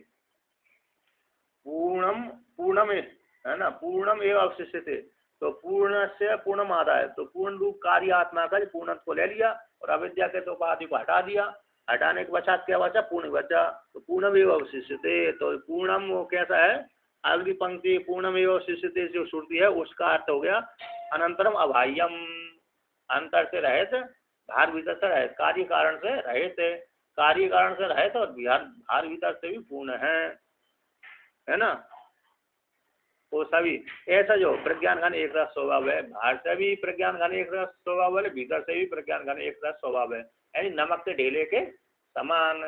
पूर्णम, पूर्णम है ना, पूर्णम एवं अवशिष्यते। तो पूर्ण से पूर्णम आदाय, तो पूर्ण रूप कार्य आत्मा का पूर्णत्व को ले लिया और अविद्या के तो उपाधि को हटा दिया। हटाने के पश्चात क्या बचा, पूर्ण बचा। तो पूर्णम एवं अवशिष्यते, तो पूर्णम वो कैसा है, अगली पंक्ति पूर्णम एवं अवशिष्यते जो श्रुति है उसका अर्थ हो गया अनंतरम अबाह्यम, अंतर से रहित, बाहर भीतर से रहित, कार्य कारण से रहित, कार्य कारण से रहित और बाहर भीतर से भी पूर्ण है ना। वो सभी ऐसा जो प्रज्ञान घन एक रस स्वभाव है, बाहर से भी प्रज्ञान घन एक रस स्वभाव है, भीतर से भी प्रज्ञान घन एक रस स्वभाव है। यानी नमक के ढेले के समान,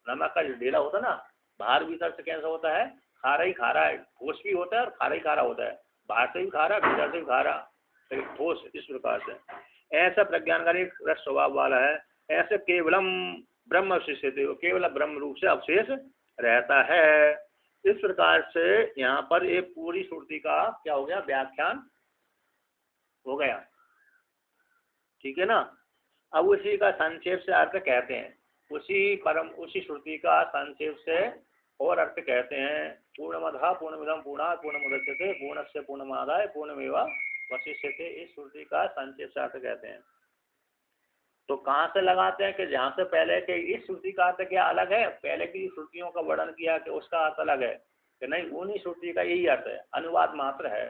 नमक का जो ढेला होता है ना, बाहर भीतर से कैसा होता है, खारा ही खारा है, ठोस भी होता है और खारा ही खारा होता है, बाहर से भी खारा, भीतर से भी खारा, ठोस, इस प्रकार से ऐसा प्रज्ञान घन एक रस स्वभाव वाला है। ऐसे केवलम ब्रह्म अवशेष, केवल ब्रह्म रूप से अवशेष रहता है। इस प्रकार से यहाँ पर एक पूरी श्रुति का क्या हो गया, व्याख्यान हो गया। ठीक है ना। अब उसी का संक्षेप से अर्थ कहते हैं, उसी श्रुति का संक्षेप से और अर्थ कहते हैं, पूर्णमदः पूर्णमिदं पूर्णात् पूर्णमुदच्यते पूर्णस्य पूर्णमादाय पूर्णमेवावशिष्यते। इस श्रुति का संक्षेप से अर्थ कहते हैं। तो कहाँ से लगाते हैं कि जहाँ से पहले के इस श्रुति का अर्थ क्या अलग है, पहले की श्रुतियों का वर्णन किया कि उसका अर्थ अलग है, कि नहीं, उन्हीं श्रुति का यही अर्थ है, अनुवाद मात्र है।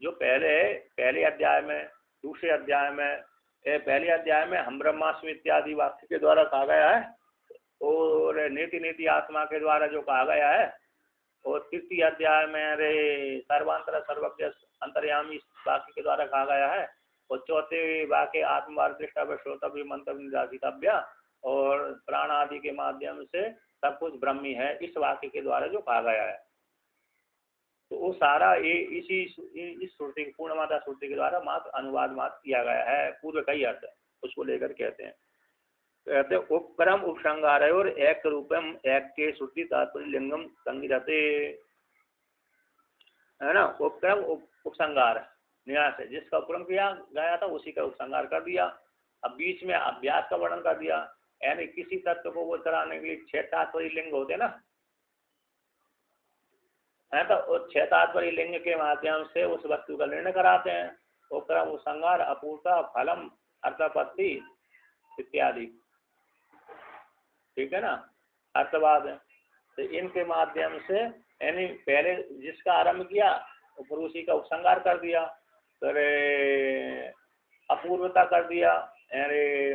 जो पहले अध्याय में, दूसरे अध्याय में, पहले अध्याय में हम ब्रह्मास्मि इत्यादि वाक्य के द्वारा कहा गया है, और नीति नीति आत्मा के द्वारा जो कहा गया है, और तृतीय अध्याय में सर्वांतर सर्वज्ञ अंतर्यामी वाक्य के द्वारा कहा गया है, और चौथे वाक्य आत्मवार दृष्टव्य श्रोतव्य मंतव्य निराशितव्य, और प्राण आदि के माध्यम से सब कुछ ब्रह्म ही है, इस वाक्य के द्वारा जो कहा गया है। तो वो सारा ये इस श्रुति पूर्णमादा श्रुति के द्वारा मात्र अनुवाद मात्र किया गया है, पूर्व का ही अर्थ है उसको लेकर कहते हैं। कहते उपक्रम उपसंगार और एक रूपम एक के श्रुति तात्पर्य लिंगम संगिरते, है ना। उपक्रम उपसंगार न्यास है, जिसका उपक्रम किया गया था उसी का उपसंगार कर दिया। अब बीच में अभ्यास का वर्णन कर दिया, यानी किसी तत्व को वो कराने के लिए 6 तात्पर्य लिंग होते ना, है तो उस 6 तात्पर्य लिंग के माध्यम से उस वस्तु का निर्णय कराते हैं। उपक्रम उपसंगार अपूर्ता फलम अर्थापत्ति इत्यादि, ठीक है ना, अर्थवाद है। तो इनके माध्यम से यानी पहले जिसका आरंभ किया फिर उसी का उपसंगार कर दिया, फिर अपूर्वता कर दिया,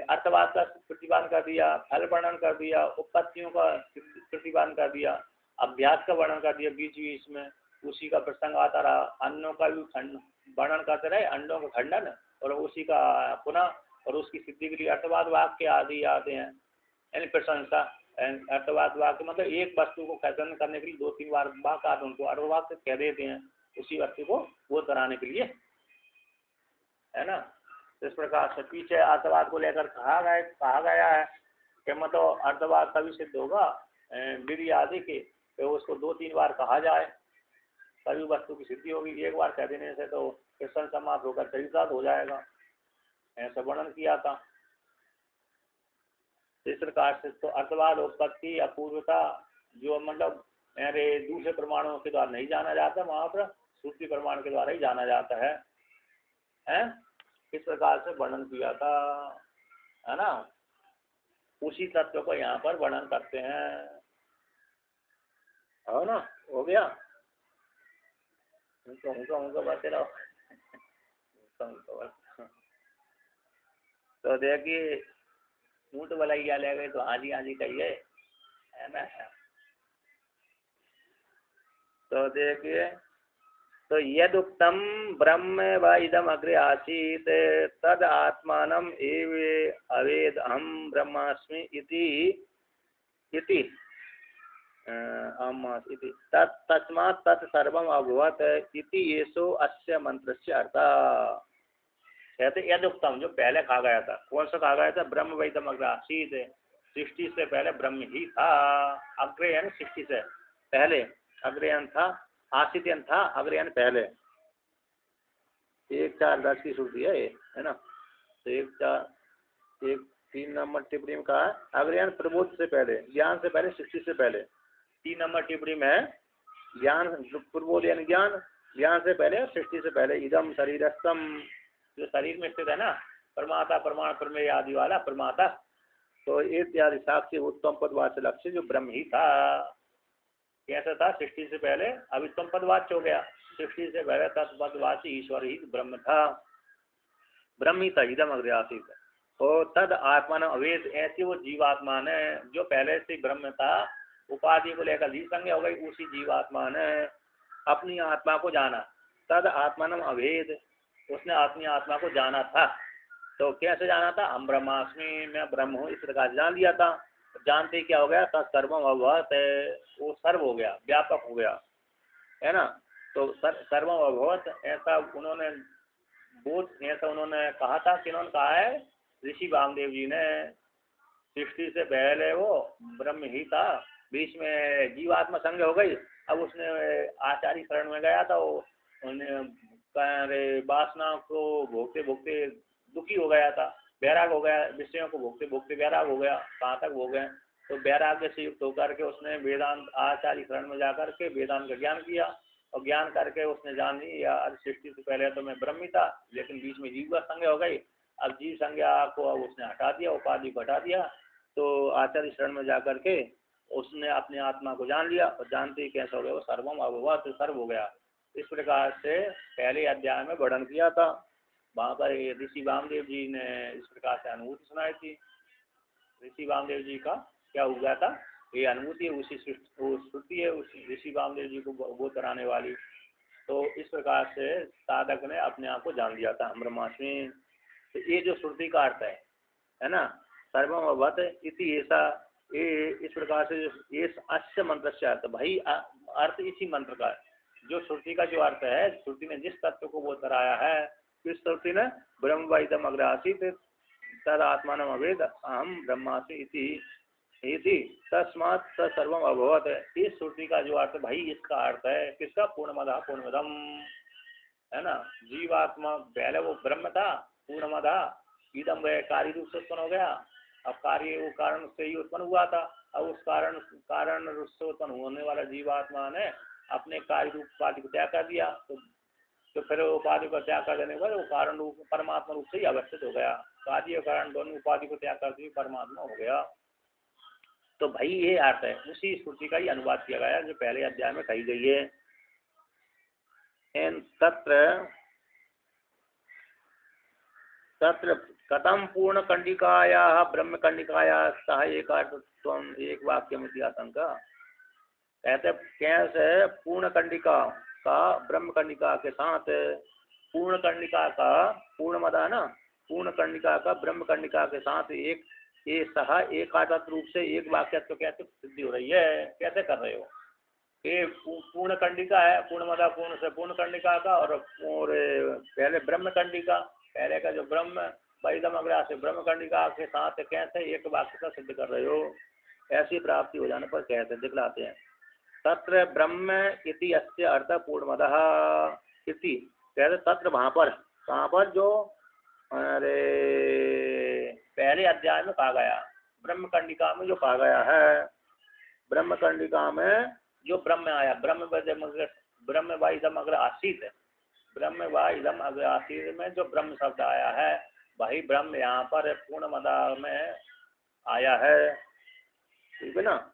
अर्थवाद का प्रतिपादन कर दिया, फल वर्णन कर दिया, उत्पत्तियों का प्रतिपादन कर दिया, अभ्यास का वर्णन कर दिया, बीच बीच में उसी का प्रसंग आता रहा, अन्नों का भी वर्णन करते रहे, अंडों का खंडन और उसी का पुनः, और उसकी सिद्धि के लिए अर्थवाद वाक्य आदि आते हैं, यानी प्रशंसा। अर्थवाद वाक्य मतलब एक वस्तु को खंडन करने के लिए 2-3 बार वाक्य आते, उनको अर्थवाद कह देते हैं, उसी वस्तु को वो कराने के लिए, है ना। इस प्रकार से पीछे अर्थवाद को लेकर कहा गया है कि मतलब अर्थवाद तभी सिद्ध होगा विधि आदि के, तो उसको 2-3 बार कहा जाए तभी वस्तु की सिद्धि होगी। एक बार कह देने से तो कृष्ण समाप्त होकर चरितार्थ हो जाएगा, ऐसा वर्णन किया था। इस प्रकार से तो अर्थवाद उत्पत्ति अपूर्वता जो मतलब दूसरे प्रमाणों के द्वारा नहीं जाना जाता, मात्र श्रुति प्रमाण के द्वारा ही जाना जाता है, इस प्रकार से वर्णन किया था, है ना। उसी तत्व को यहाँ पर वर्णन करते हैं, हो ना, हो गया। उनको बातें रहो। तो देखिए ऊँट बलैया ले गए तो हाजी हाजी कहिए, है ना। तो देखिए, तो यदुक्तम ब्रह्म व इदम अग्रे आसीत तद आत्मानम एव अवेद अहम ब्रह्मास्मि इति तस्मात् तत्सर्वम् अभवत् इति येषो अस्य मंत्रस्य अर्थः। कहते यदुक्तम जो पहले कहा गया था, कौन सा कहा गया था, ब्रह्म व इदम अग्रे आसीत, सृष्टि से पहले ब्रह्म ही था। अग्रे यानी सृष्टि से पहले, अग्रयन था, आसित्यन था, अग्रयन पहले। 1-4-10 की श्रुति है ना। तो 3 नंबर टिप्पणी में कहा है अग्रयन प्रबोध से पहले, ज्ञान से पहले, सृष्टि से पहले। 3 नंबर टिप्पणी में है ज्ञान प्रबोध यानी ज्ञान, ज्ञान से पहले, सृष्टि से पहले। इदम शरीरस्थम जो शरीर में स्थित है ना, परमाता प्रमाण प्रमेय आदि वाला परमाता, तो इत्यादि साक्षी उत्तम पदवाच्य लक्ष्य जो ब्रह्म ही था। कैसा था, सृष्टि से पहले, अब उत्तम पदवाच्य हो गया, सृष्टि से पहले तत्पदवाच्य ईश्वर ही ब्रह्म था, ब्रह्म ही था, इदम अग्रे आसीत। और तद आत्मान अवेद, ऐसी वो जीवात्मा ने जो पहले से ब्रह्म था, उपाधि को लेकर ली संज्ञा हो गई, उसी जीवात्मा ने अपनी आत्मा को जाना। तद आत्मान अवेद, उसने अपनी आत्मा को जाना था। तो कैसे जाना था, हम ब्रह्मास्मि, मैं ब्रह्म हूँ, इस प्रकार जान लिया था। जानते ही क्या हो गया, तत्सर्वम अभवत, वो सर्व हो गया, व्यापक हो गया, है ना। तो सर्वम अभवत ऐसा उन्होंने बोध, ऐसा उन्होंने कहा था, किन्होंने कहा है, ऋषि वामदेव जी ने। सृष्टि से पहले वो ब्रह्म ही था, बीच में जीवात्मा संज्ञा हो गई, अब उसने आचार्य शरण में गया था, वासना को भोगते भोगते दुखी हो गया था, वैराग हो गया, विषयों को भोगते भोगते वैराग हो गया, कहाँ तक हो गए, तो वैराग्य से युक्त होकर के उसने वेदांत आचार्य शरण में जाकर के वेदांत का ज्ञान किया, और ज्ञान करके उसने जान लिया आज सृष्टि से पहले तो मैं ब्रह्म ही था, लेकिन बीच में जीव संज्ञा हो गई, अब जीव संज्ञा को अब उसने हटा दिया, उपाधि को हटा दिया, तो आचार्य शरण में जाकर के उसने अपने आत्मा को जान लिया, और जानते ही कैसा हो गया, वो सर्वम अभवत, तो सर्व हो गया। इस प्रकार से पहले अध्याय में वर्णन किया था, वहाँ पर ऋषि वामदेव जी ने इस प्रकार से अनुभूति सुनाई थी। ऋषि वामदेव जी का क्या हुआ था, ये अनुभूति है, उसी श्रुति है, उसी ऋषि वामदेव जी को बोध कराने वाली। तो इस प्रकार से साधक ने अपने आप को जान लिया था, हम ब्रह्मास्मि। तो ये जो श्रुति का अर्थ है ना, सर्वम अभवत इति ऐसा, ये इस प्रकार से ये अस्य मंत्र से अर्थ भाई अर्थ इसी मंत्र का जो श्रुति का जो अर्थ है, श्रुति ने जिस तत्व को बोध कराया है, किस श्रुति ने ब्रह्म व इदम अग्रे आसीत् तद आत्मान अवेद अहम ब्रह्मास्मि इति तस्मात् सर्वम अभवत। इस श्रुति का जो अर्थ भाई इसका अर्थ है किसका, पूर्णमदः पूर्णमिदम, है ना। जीवात्मा पहले वो ब्रह्म था, पूर्णमदः इदम गए कार्य रूप से उत्पन्न हो गया। अब कार्य वो कारण से ही उत्पन्न हुआ था। अब उस कारण रूप से उत्पन्न होने वाला जीवात्मा ने अपने कार्य रूप उपाधि को त्याग कर दिया, तो फिर उपाधि को त्याग कर देने के बाद वो कारण रूप परमात्मा रूप से ही अवस्थित हो गया। कार्य और कारण दोनों उपाधि को त्याग करते हुए परमात्मा हो गया। तो भाई ये अर्थ है, उसी स्मृति का ही अनुवाद किया गया जो पहले अध्याय में कही गई है। तत्र कथम पूर्ण कंडिकाया ब्रह्म कंडिकाया सह एक वाक्य में दिया आशंका। कहते कैसे पूर्ण कंडिका का ब्रह्म कंडिका के साथ, पूर्ण कंडिका का पूर्णमदा ना, पूर्ण कंडिका का ब्रह्म कंडिका के साथ एक ये सह एकात्मक रूप से एक वाक्य तो कैसे सिद्धि हो रही है, कैसे कर रहे हो। ये पूर्ण कंडिका है, पूर्णमदा पूर्ण से पूर्ण कंडिका का, और पहले ब्रह्म कंडिका, पहले का जो ब्रह्म वैदम अग्रा से ब्रह्म कंडिका के साथ कैसे एक वाक्य का सिद्ध कर रहे हो। ऐसी प्राप्ति हो जाने पर कहते दिखलाते हैं तत्र ब्रह्म इति अस्य अर्थ पूर्णमदः इति। कहते तत्र वहाँ पर, कहाँ पर, जो अरे पहले अध्याय में कहा गया, ब्रह्म कंडिका में जो कहा गया है, ब्रह्म कंडिका में जो ब्रह्म आया, ब्रह्म व इदम अग्र आसीत, ब्रह्म व इदम अग्र आसीत में जो ब्रह्म शब्द आया है, वही ब्रह्म यहाँ पर पूर्णमदा में आया है, ठीक है ना।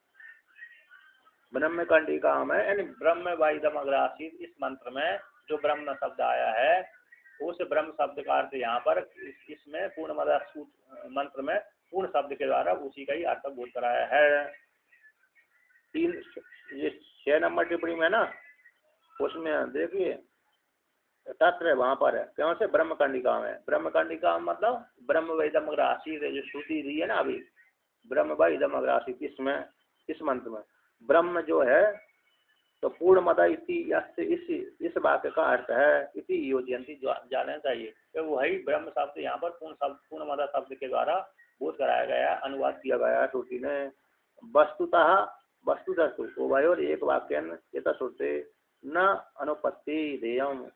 ब्रह्म कंडिका में यानी ब्रह्म व इदम अग्र आसीत इस मंत्र में जो ब्रह्म शब्द आया है, उस ब्रह्म शब्द का अर्थ यहाँ पर इसमें पूर्णमदा मंत्र में पूर्ण शब्द के द्वारा उसी का ही अर्थ बोध कराया है। 6 नंबर टिप्पणी में ना, उसमें देखिए तत्र वहाँ पर है, क्यों से ब्रह्म कंडिका में, ब्रह्म कंडिका मतलब ब्रह्म व इदम अग्र आसीत जो श्रुति दी है ना अभी, ब्रह्म व इदम अग्र आसीत, इसमें इस मंत्र में ब्रह्म जो है तो पूर्णमदा इस वाक्य का अर्थ है इति योजयंती जानना चाहिए कि वही ब्रह्म शब्द यहाँ पर पूर्णमदा शब्द के द्वारा बोध कराया गया, अनुवाद किया गया श्रुति ने। वस्तुतः उभयोर एक वाक्यन यथाश्रुते न अनुपत्ति देयम।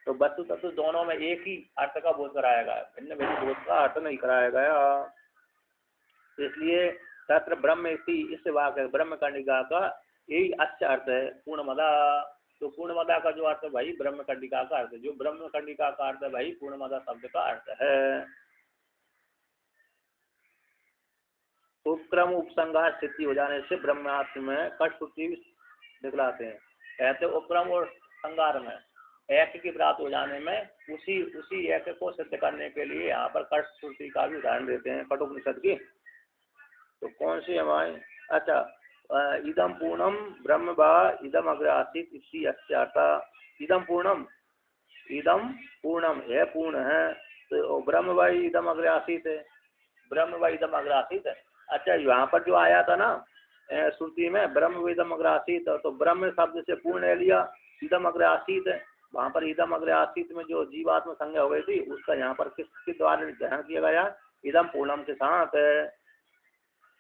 तो वस्तुतः तो दोनों में एक ही अर्थ का बोध कराया गया, भिन्न भिन्न बोध का अर्थ नहीं कराया गया। इसलिए तत्र ब्रह्म इस वाक्य ब्रह्म कंडिका का यही अच्छा अर्थ है पूर्णमदा। तो पूर्णमदा का जो अर्थ है भाई ब्रह्म कंडिका का अर्थ है, जो ब्रह्म कंडिका का अर्थ है भाई पूर्णमदा शब्द का अर्थ है। उपक्रम उपसंहार स्थिति हो जाने से ब्रह्मास्त्र में कठश्रुति दिखलाते हैं। कहते उपक्रम और संहार में एक की प्राप्त हो जाने में उसी एक को सिद्ध करने के लिए यहाँ पर कठश्रुति का भी उदाहरण देते हैं कठोपनिषद की। तो कौन सी हमारी, अच्छा, इदम पूर्णम ब्रह्म व इदम अग्र आसीत इसी अस्यार्था। इदम पूर्णम है, पूर्ण है, तो ब्रह्म व इदम अग्र आसीत है, ब्रह्म व इदम अग्र आसीत है। अच्छा, यहाँ पर जो आया था ना श्रुति में ब्रह्म व इदम अग्र आसीत, तो ब्रह्म शब्द से पूर्ण ले लिया, इदम अग्र आसीत है, वहाँ पर इदम अग्र आसीत में जो जीवात्म संज्ञा हो गई थी उसका यहाँ पर किसके द्वारा ग्रहण किया गया, इदम पूर्णम के साथ।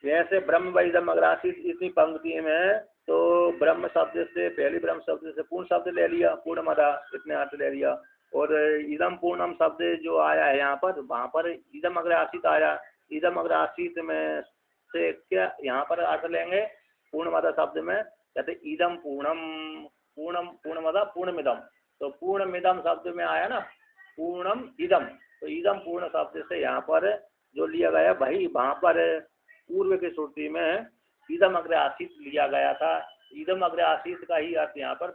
जैसे ब्रह्म व इदम अग्र आसीत इतनी पंक्ति में तो ब्रह्म शब्द से पहली ब्रह्म शब्द से पूर्ण शब्द ले लिया, पूर्णमदा इतने अर्थ ले लिया, और इदम पूर्णम शब्द जो आया है यहाँ पर, वहाँ पर इदम अग्र आसीत आया, इदम अग्र आसीत में से क्या यहाँ पर अर्थ लेंगे पूर्णमदा शब्द में, कहते इदम पूर्णमदा पूर्णमिदम। तो पूर्णमिदम शब्द में आया ना पूर्णम इदम, तो इदम पूर्ण शब्द से यहाँ पर जो लिया गया भाई वहाँ पर पूर्व की श्रुति में इदम अग्र आसीत लिया गया था। इदम अग्र आसीत का ही अर्थ यहाँ पर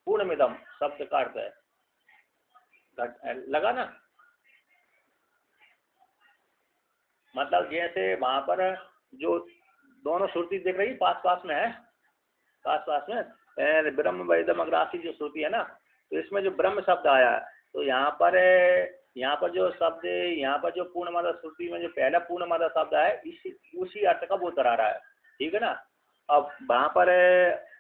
पूर्णमिदम शब्द का अर्थ है, लगा ना। मतलब जैसे वहां पर जो दोनों श्रुति दिख रही पास पास में है, पास में ब्रह्म व इदम अग्र आसीत जो श्रुति है ना, तो इसमें जो ब्रह्म शब्द आया है तो यहाँ पर यहाँ पर जो शब्द, यहाँ पर जो पूर्णमादा श्रुति में जो पहला पूर्णमादा शब्द है इसी उसी अर्थ का बोध करा रहा है, ठीक है ना। अब वहाँ पर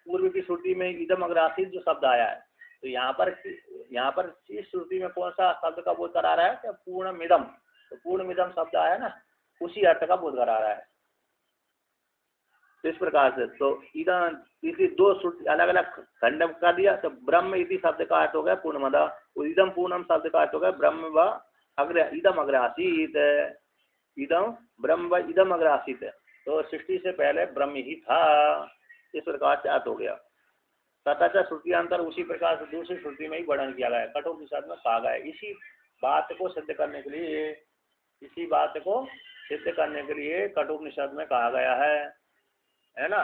पूर्व की श्रुति में इदम अग्रासित जो शब्द आया है, तो यहाँ पर इस श्रुति में कौन सा शब्द का बोध करा रहा है? कि पूर्णमिदम, तो पूर्णमिदम शब्द आया ना, उसी अर्थ का बोध करा रहा है। तो इस प्रकार से तो इसी दो श्रुति अलग अलग खंड कर दिया। तो ब्रह्म इति शब्द का अर्थ हो गया पूर्णमदा, इदम पूर्णम शब्द का अर्थ हो गया ब्रह्म व इदम अग्रासित, इदम ब्रह्म व इदम अग्रासित। तो सृष्टि से पहले ब्रह्म ही था, इस प्रकार से अर्थ हो गया। तथा श्रुतियांतर उसी प्रकार से दूसरी श्रुति में ही वर्णन किया गया है, कठोपनिषद में कहा गया है। इसी बात को सिद्ध करने के लिए कठोपनिषद में कहा गया है ना।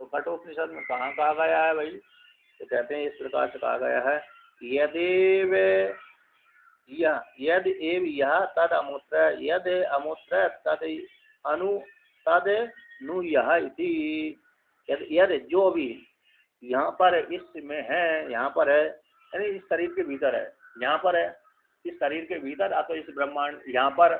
तो कठोपनिषद में कहाँ कहा गया है भाई? तो कहते हैं इस प्रकार से कहा गया है, यदेव यद एव यह तद अमूत्र, यद अमूत्र तद अनु तद नु यह इति। यद जो भी यहाँ पर इसमें है, यहाँ पर है यानी इस शरीर के भीतर है, यहाँ पर है इस शरीर के भीतर, अथवा इस ब्रह्मांड यहाँ पर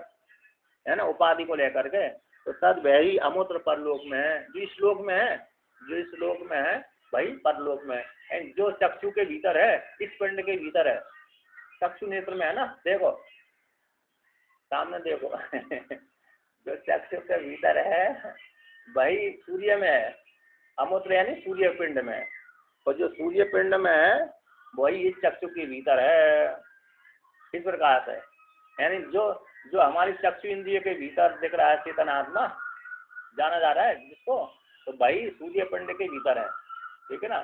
है ना, उपाधि को लेकर के। तो तद वही अमूत्र परलोक में है, जो इस लोक में है, जो इस लोक में है वही परलोक में है। जो चक्षु के भीतर है, इस पिंड के भीतर है, चक्षु नेत्र में है ना, देखो सामने देखो जो चक्षु के भीतर है वही सूर्य में है, अमूत्र यानी सूर्य पिंड में, और जो सूर्य पिंड में है वही इस चक्षु के भीतर है। इस प्रकार से यानी जो हमारी चक्षु इंद्रिय के भीतर दिख रहा है चेतन आत्मा जाना जा रहा है जिसको, तो भाई सूर्य पिंड के भीतर है, ठीक है ना।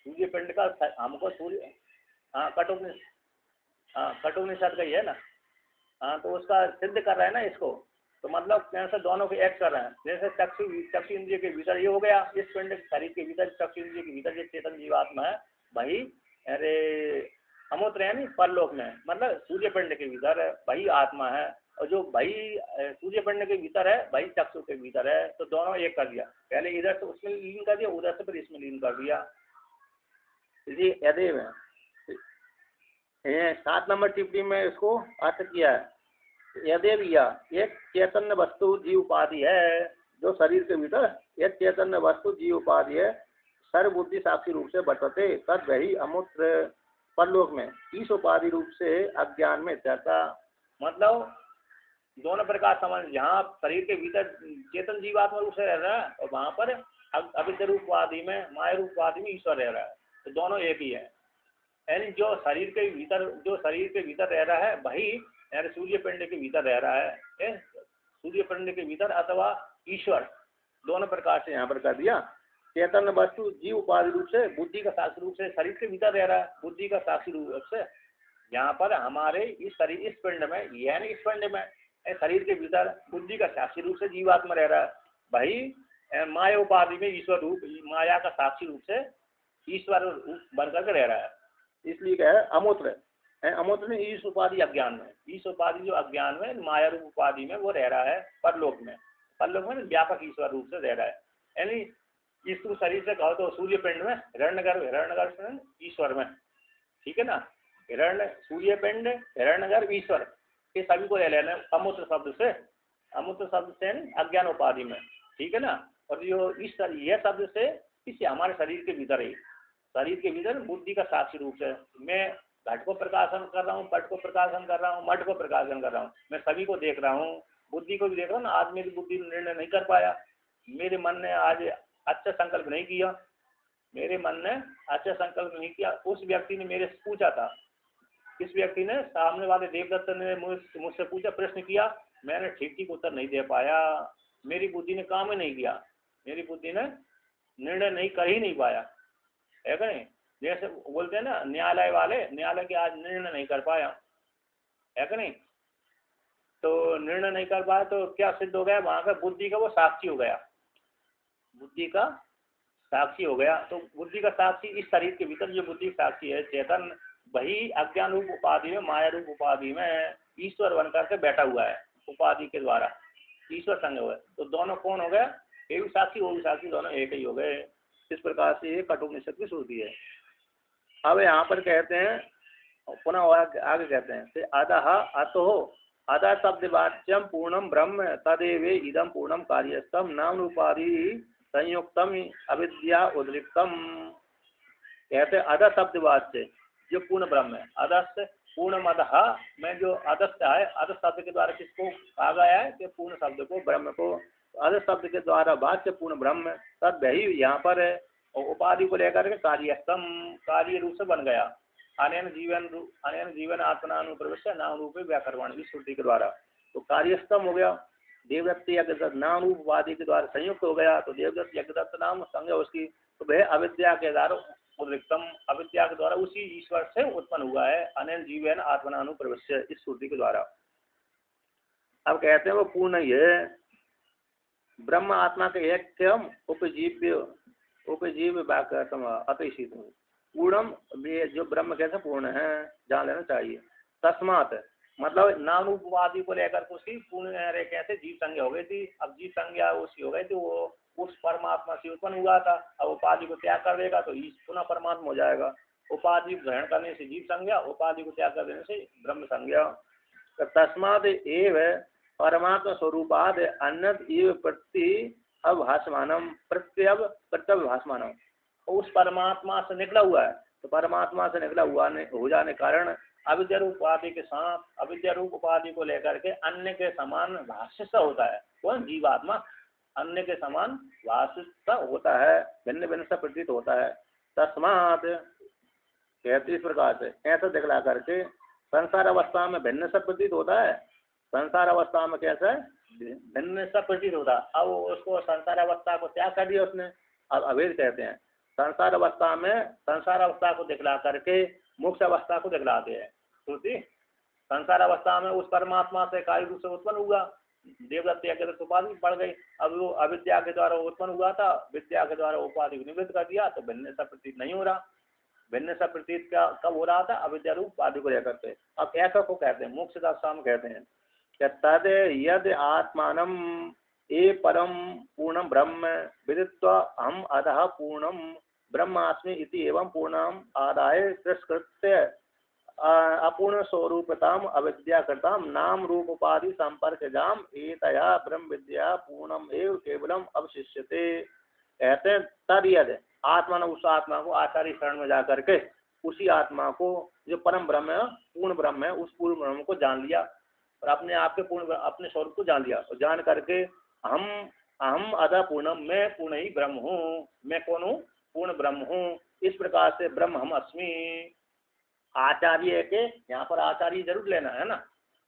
सूर्य पिंड का हमको सूर्य, हाँ कठोपनिषद का ही है ना, हाँ तो उसका सिद्ध कर रहा है ना इसको। तो मतलब कैसे दोनों को एक कर रहे हैं, जैसे चक्षु इंद्रिय के भीतर ये हो गया, इस पिंड शरीर के भीतर चक्षु इंद्रिय के भीतर जो चेतन जीवात्मा है वही अरे अमूत्र यानी परलोक में, मतलब सूर्य पिंड के भीतर वही आत्मा है, और जो भाई सूर्य पिंड के भीतर है वही चक्षु के भीतर है। तो दोनों एक कर दिया, पहले इधर से उसमें लीन कर दिया, उधर से फिर इसमें लीन कर दिया। इसी यदेव 7 नंबर टिप्पणी में इसको अर्थ किया है, यदेव यह एक चैतन्य वस्तु जीव उपाधि है, जो शरीर के भीतर एक चैतन्य वस्तु जीव उपाधि है, सर्वबुद्धि साक्षी रूप से वर्तते, तद वही अमूत्र परलोक में ईश उपाधि रूप से अज्ञान में चर्चा। मतलब दोनों प्रकार समझ, यहाँ शरीर के भीतर चेतन जीवात्मा रूप से रह रहा है, और वहाँ पर अविद्या रूप उपाधि में माया रूप उपाधि में ईश्वर रह रहा है, तो दोनों एक ही है। यानी जो शरीर के भीतर रह रहा है वही यानी सूर्य पिंड के भीतर रह रहा है, सूर्य पिंड के भीतर अथवा ईश्वर, दोनों प्रकार से यहाँ पर कर दिया। चैतन्य वस्तु जीव उपाधि रूप से बुद्धि का साक्षी रूप से शरीर के भीतर रह रहा है, बुद्धि का साक्षी रूप से यहाँ पर हमारे इस शरीर इस पिंड में, यानी इस पिंड में शरीर के भीतर बुद्धि का साक्षी रूप से जीवात्मा रह रहा है, वही माया उपाधि में ईश्वर रूप, माया का साक्षी रूप से ईश्वर रूप बनकर के रह रहा है। इसलिए क्या है अमूत्र है, अमूत्र में ईश उपाधि अज्ञान में, ईश उपाधि जो अज्ञान में माया रूप उपाधि में वो रह रहा है परलोक में, व्यापक ईश्वर रूप से रह रहा है। यानी इस शरीर से कहो तो सूर्य पिंड में, हिरण्यगर्भ ईश्वर में, ठीक है ना। सूर्य पिंड, हिरण्यगर्भ, ईश्वर, ये सभी को ले लेना अमूत्र शब्द से अज्ञान उपाधि में, ठीक है ना। और जो यह शब्द से इस हमारे शरीर के भीतर है, शरीर के भीतर बुद्धि का साक्षी रूप से मैं घट को प्रकाशन कर रहा हूँ, पट को प्रकाशन कर रहा हूँ, मठ को प्रकाशन कर रहा हूँ, मैं सभी को देख रहा हूँ, बुद्धि को भी देख रहा हूँ ना। आज मेरी बुद्धि निर्णय नहीं कर पाया, मेरे मन ने आज अच्छा संकल्प नहीं किया, उस व्यक्ति ने मेरे से पूछा था, इस व्यक्ति ने सामने वाले देवदत्त ने मुझसे पूछा, प्रश्न किया, मैंने ठीक उत्तर नहीं दे पाया, मेरी बुद्धि ने काम ही नहीं किया, मेरी बुद्धि ने निर्णय नहीं कर ही नहीं पाया, है कि नहीं। जैसे बोलते हैं ना न्यायालय वाले, न्यायालय के आज निर्णय नहीं कर पाया, है कि नहीं। तो निर्णय नहीं कर पाया तो क्या सिद्ध हो गया, वहां का बुद्धि का वो साक्षी हो गया, बुद्धि का साक्षी हो गया। तो बुद्धि का साक्षी इस शरीर के भीतर जो बुद्धि साक्षी है चेतन, वही अज्ञान रूप उपाधि में, माया रूप उपाधि में ईश्वर बनकर के बैठा हुआ है, उपाधि के द्वारा ईश्वर संग हुआ है। तो दोनों कौन हो गया, ये भी साक्षी वो भी साक्षी, दोनों एक ही हो गए। इस प्रकार से ये कठोपनिषद की श्रुति है। अब यहाँ पर कहते हैं पुनः आगे कहते हैं फिर अधः अतो अधः शब्दवाच्यम पूर्णम ब्रह्म तदेव इदम पूर्णम कार्यस्थम नाम रूपादि संयुक्तम अविद्या उद्रिक्तम। कहते अधः शब्दवाच्य जो पूर्ण ब्रह्म है, अधस्य पूर्ण अधः में जो अधस्य है, अध शब्द के द्वारा किसको कहा गया है कि पूर्ण शब्द को, ब्रह्म को। अध शब्द के द्वारा वाच्य पूर्ण ब्रह्म तद वही यहाँ पर है, और उपाधि को लेकर के कार्यस्थम कार्य रूप से बन गया। अनेन जीवन आत्मनानुप्रवेश नाम रूप व्याकरण की श्रुति के द्वारा तो कार्यस्थम हो गया। देवदत्त यज्ञदत्त नाम रूप उपाधि के द्वारा संयुक्त हो गया, तो देवदत्त यज्ञदत्त नाम संज्ञा उसकी, तो वह अविद्या के द्वारा उद्रिक्तम, अविद्या के द्वारा उसी ईश्वर से उत्पन्न हुआ है। अनेन जीवन आत्मनानुप्रवेश इस श्रुति के द्वारा। अब कहते हैं वो पूर्ण ही है, ब्रह्म आत्मा के एक उपजीव वाक्यतम अतिशीत पूर्णम, ये जो ब्रह्म कैसे पूर्ण है जान लेना चाहिए। तस्मात मतलब नाम रूप उपाधि को लेकर के उसकी पूर्ण कैसे जीव संज्ञा हो गई थी। अब जीव संज्ञा उसकी हो गई थी, वो उस परमात्मा से उत्पन्न हुआ था। अब उपाधि को त्याग कर देगा तो पुनः परमात्मा हो जाएगा। उपाधि ग्रहण करने से जीव संज्ञा, उपाधि को त्याग कर देने से ब्रह्म संज्ञा। तस्माद एव परमात्मा स्वरूपाद अन्यत एव प्रति अभासमानम प्रत्यभासमानम, उस परमात्मा से निकला हुआ है, तो परमात्मा से निकला हुआ हो जाने कारण अविद्या रूप उपाधि के साथ, अविद्या रूप उपाधि को लेकर के अन्य के समान भाष्यस्थ होता है। कौन? जीवात्मा अन्य के समान भाष्यस्थ होता है, भिन्न भिन्न सा प्रतीत होता है। तस्मात कहते इस प्रकार से ऐसा दिखला करके संसार अवस्था में भिन्न सा प्रतीत होता है। संसार अवस्था में कैसा भिन्न सा प्रतीत होता है। अब उसको संसार अवस्था को त्याग कर दिया उसने, अब अभेद कहते हैं। संसार अवस्था में संसार अवस्था को दिखला करके मोक्ष अवस्था को दिखलाते हैं श्रुति। संसार अवस्था में उस परमात्मा से कार्य रूप से उत्पन्न हुआ, देवदत्त यज्ञदत्त उपाधि बढ़ गई। अब वो अविद्या के द्वारा उत्पन्न हुआ था, विद्या के द्वारा उपाधि को निवृत्त कर दिया, तो भिन्न सा प्रतीत नहीं हो रहा। भिन्न सा प्रतीत क्या कब हो रहा था? अविद्या रूप उपाधि को लेकर के। अब ऐसा को कहते हैं मोक्ष दशा में कहते हैं तद यद आत्मानम ए परम पूर्णम ब्रह्म विदित्वा हम अधः पूर्णम ब्रह्मास्मि इति एवं पूर्णम आदाय तिरस्कृत्य अपूर्ण स्वरूपताम अविद्याकृताम नाम रूप उपाधि संपर्क जाम एतया ब्रह्म विद्या पूर्णम एव केवलम अवशिष्यते। कहते हैं तद यद आत्मा ने उस आत्मा को आचार्य शरण में जाकर के उसी आत्मा को जो परम ब्रह्म है, पूर्ण ब्रह्म है, उस पूर्ण ब्रह्म को जान लिया और अपने आप के पूर्ण अपने स्वरूप को जान लिया। और जान करके हम अधा पूर्णम, मैं पूर्ण ही ब्रह्म हूँ। मैं कौन हूँ? पूर्ण ब्रह्म हूँ। इस प्रकार से ब्रह्म हम अस्मि। आचार्य के यहाँ पर आचार्य जरूर लेना है ना।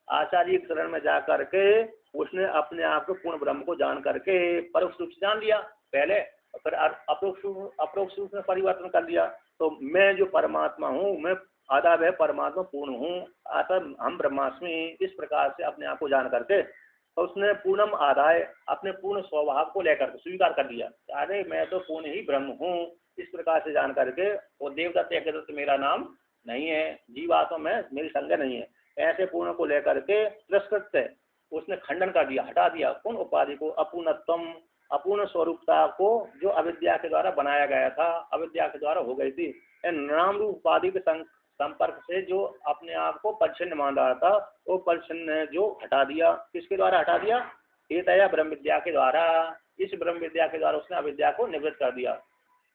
आचार्य के शरण में जा करके उसने अपने आप को पूर्ण ब्रह्म को जान करके परोक्ष रूप से जान लिया पहले, और फिर अपरोक्ष रूप में परिवर्तन कर दिया। तो मैं जो परमात्मा हूँ, मैं आधा वह परमात्मा पूर्ण हूँ, अतः हम ब्रह्मास्मि। इस प्रकार से अपने आप को जान करके तो उसने पूर्णम आदाय अपने पूर्ण स्वभाव को लेकर स्वीकार कर दिया, अरे मैं तो पूर्ण ही ब्रह्म हूँ। इस प्रकार से जान करके वो देवदत्त यज्ञदत्त मेरा नाम नहीं है, जीवात्मा में मेरी संज्ञा नहीं है, ऐसे पूर्ण को लेकर के तिरस्कृत उसने खंडन कर दिया, हटा दिया। कौन? उपाधि को, अपूर्णत्वम, अपूर्ण स्वरूपता को जो अविद्या के द्वारा बनाया गया था, अविद्या के द्वारा हो गई थी। नाम रूप उपाधि के संपर्क से जो अपने आप को परिच्छिन्न मान रहा था, वो परिच्छिन्न जो हटा दिया। किसके द्वारा हटा दिया? एतया ब्रह्म विद्या के द्वारा। इस ब्रह्म विद्या के द्वारा उसने अविद्या को निवृत्त कर दिया,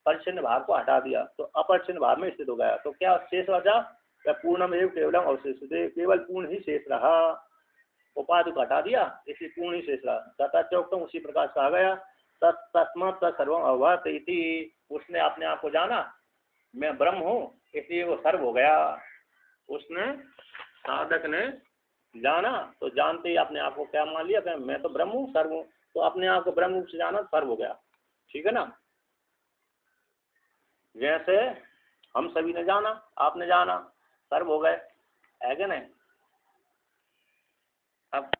परिच्छिन्न भाव को हटा दिया, तो अपरिच्छिन्न भाव में स्थित हो गया। तो क्या शेष बचा? पूर्णम एवं केवलम अवशिष्यते, केवल पूर्ण ही शेष रहा। उपाधि को हटा दिया, इसलिए पूर्ण ही शेष रहा। तथाचोक्तम, उसी प्रकार कहा गया तस्मात् सर्वम अभवत् इति, उसने अपने आप को जाना मैं ब्रह्म हूँ, इसलिए वो सर्व हो गया। उसने साधक ने जाना, तो जानते ही अपने आप को क्या मान लिया कि मैं तो ब्रह्म हूँ, सर्व हूँ। तो अपने आप को ब्रह्म रूप से जाना, सर्व हो गया। ठीक है ना? जैसे हम सभी ने जाना, आपने जाना, सर्व हो गए, है क्या नहीं? अब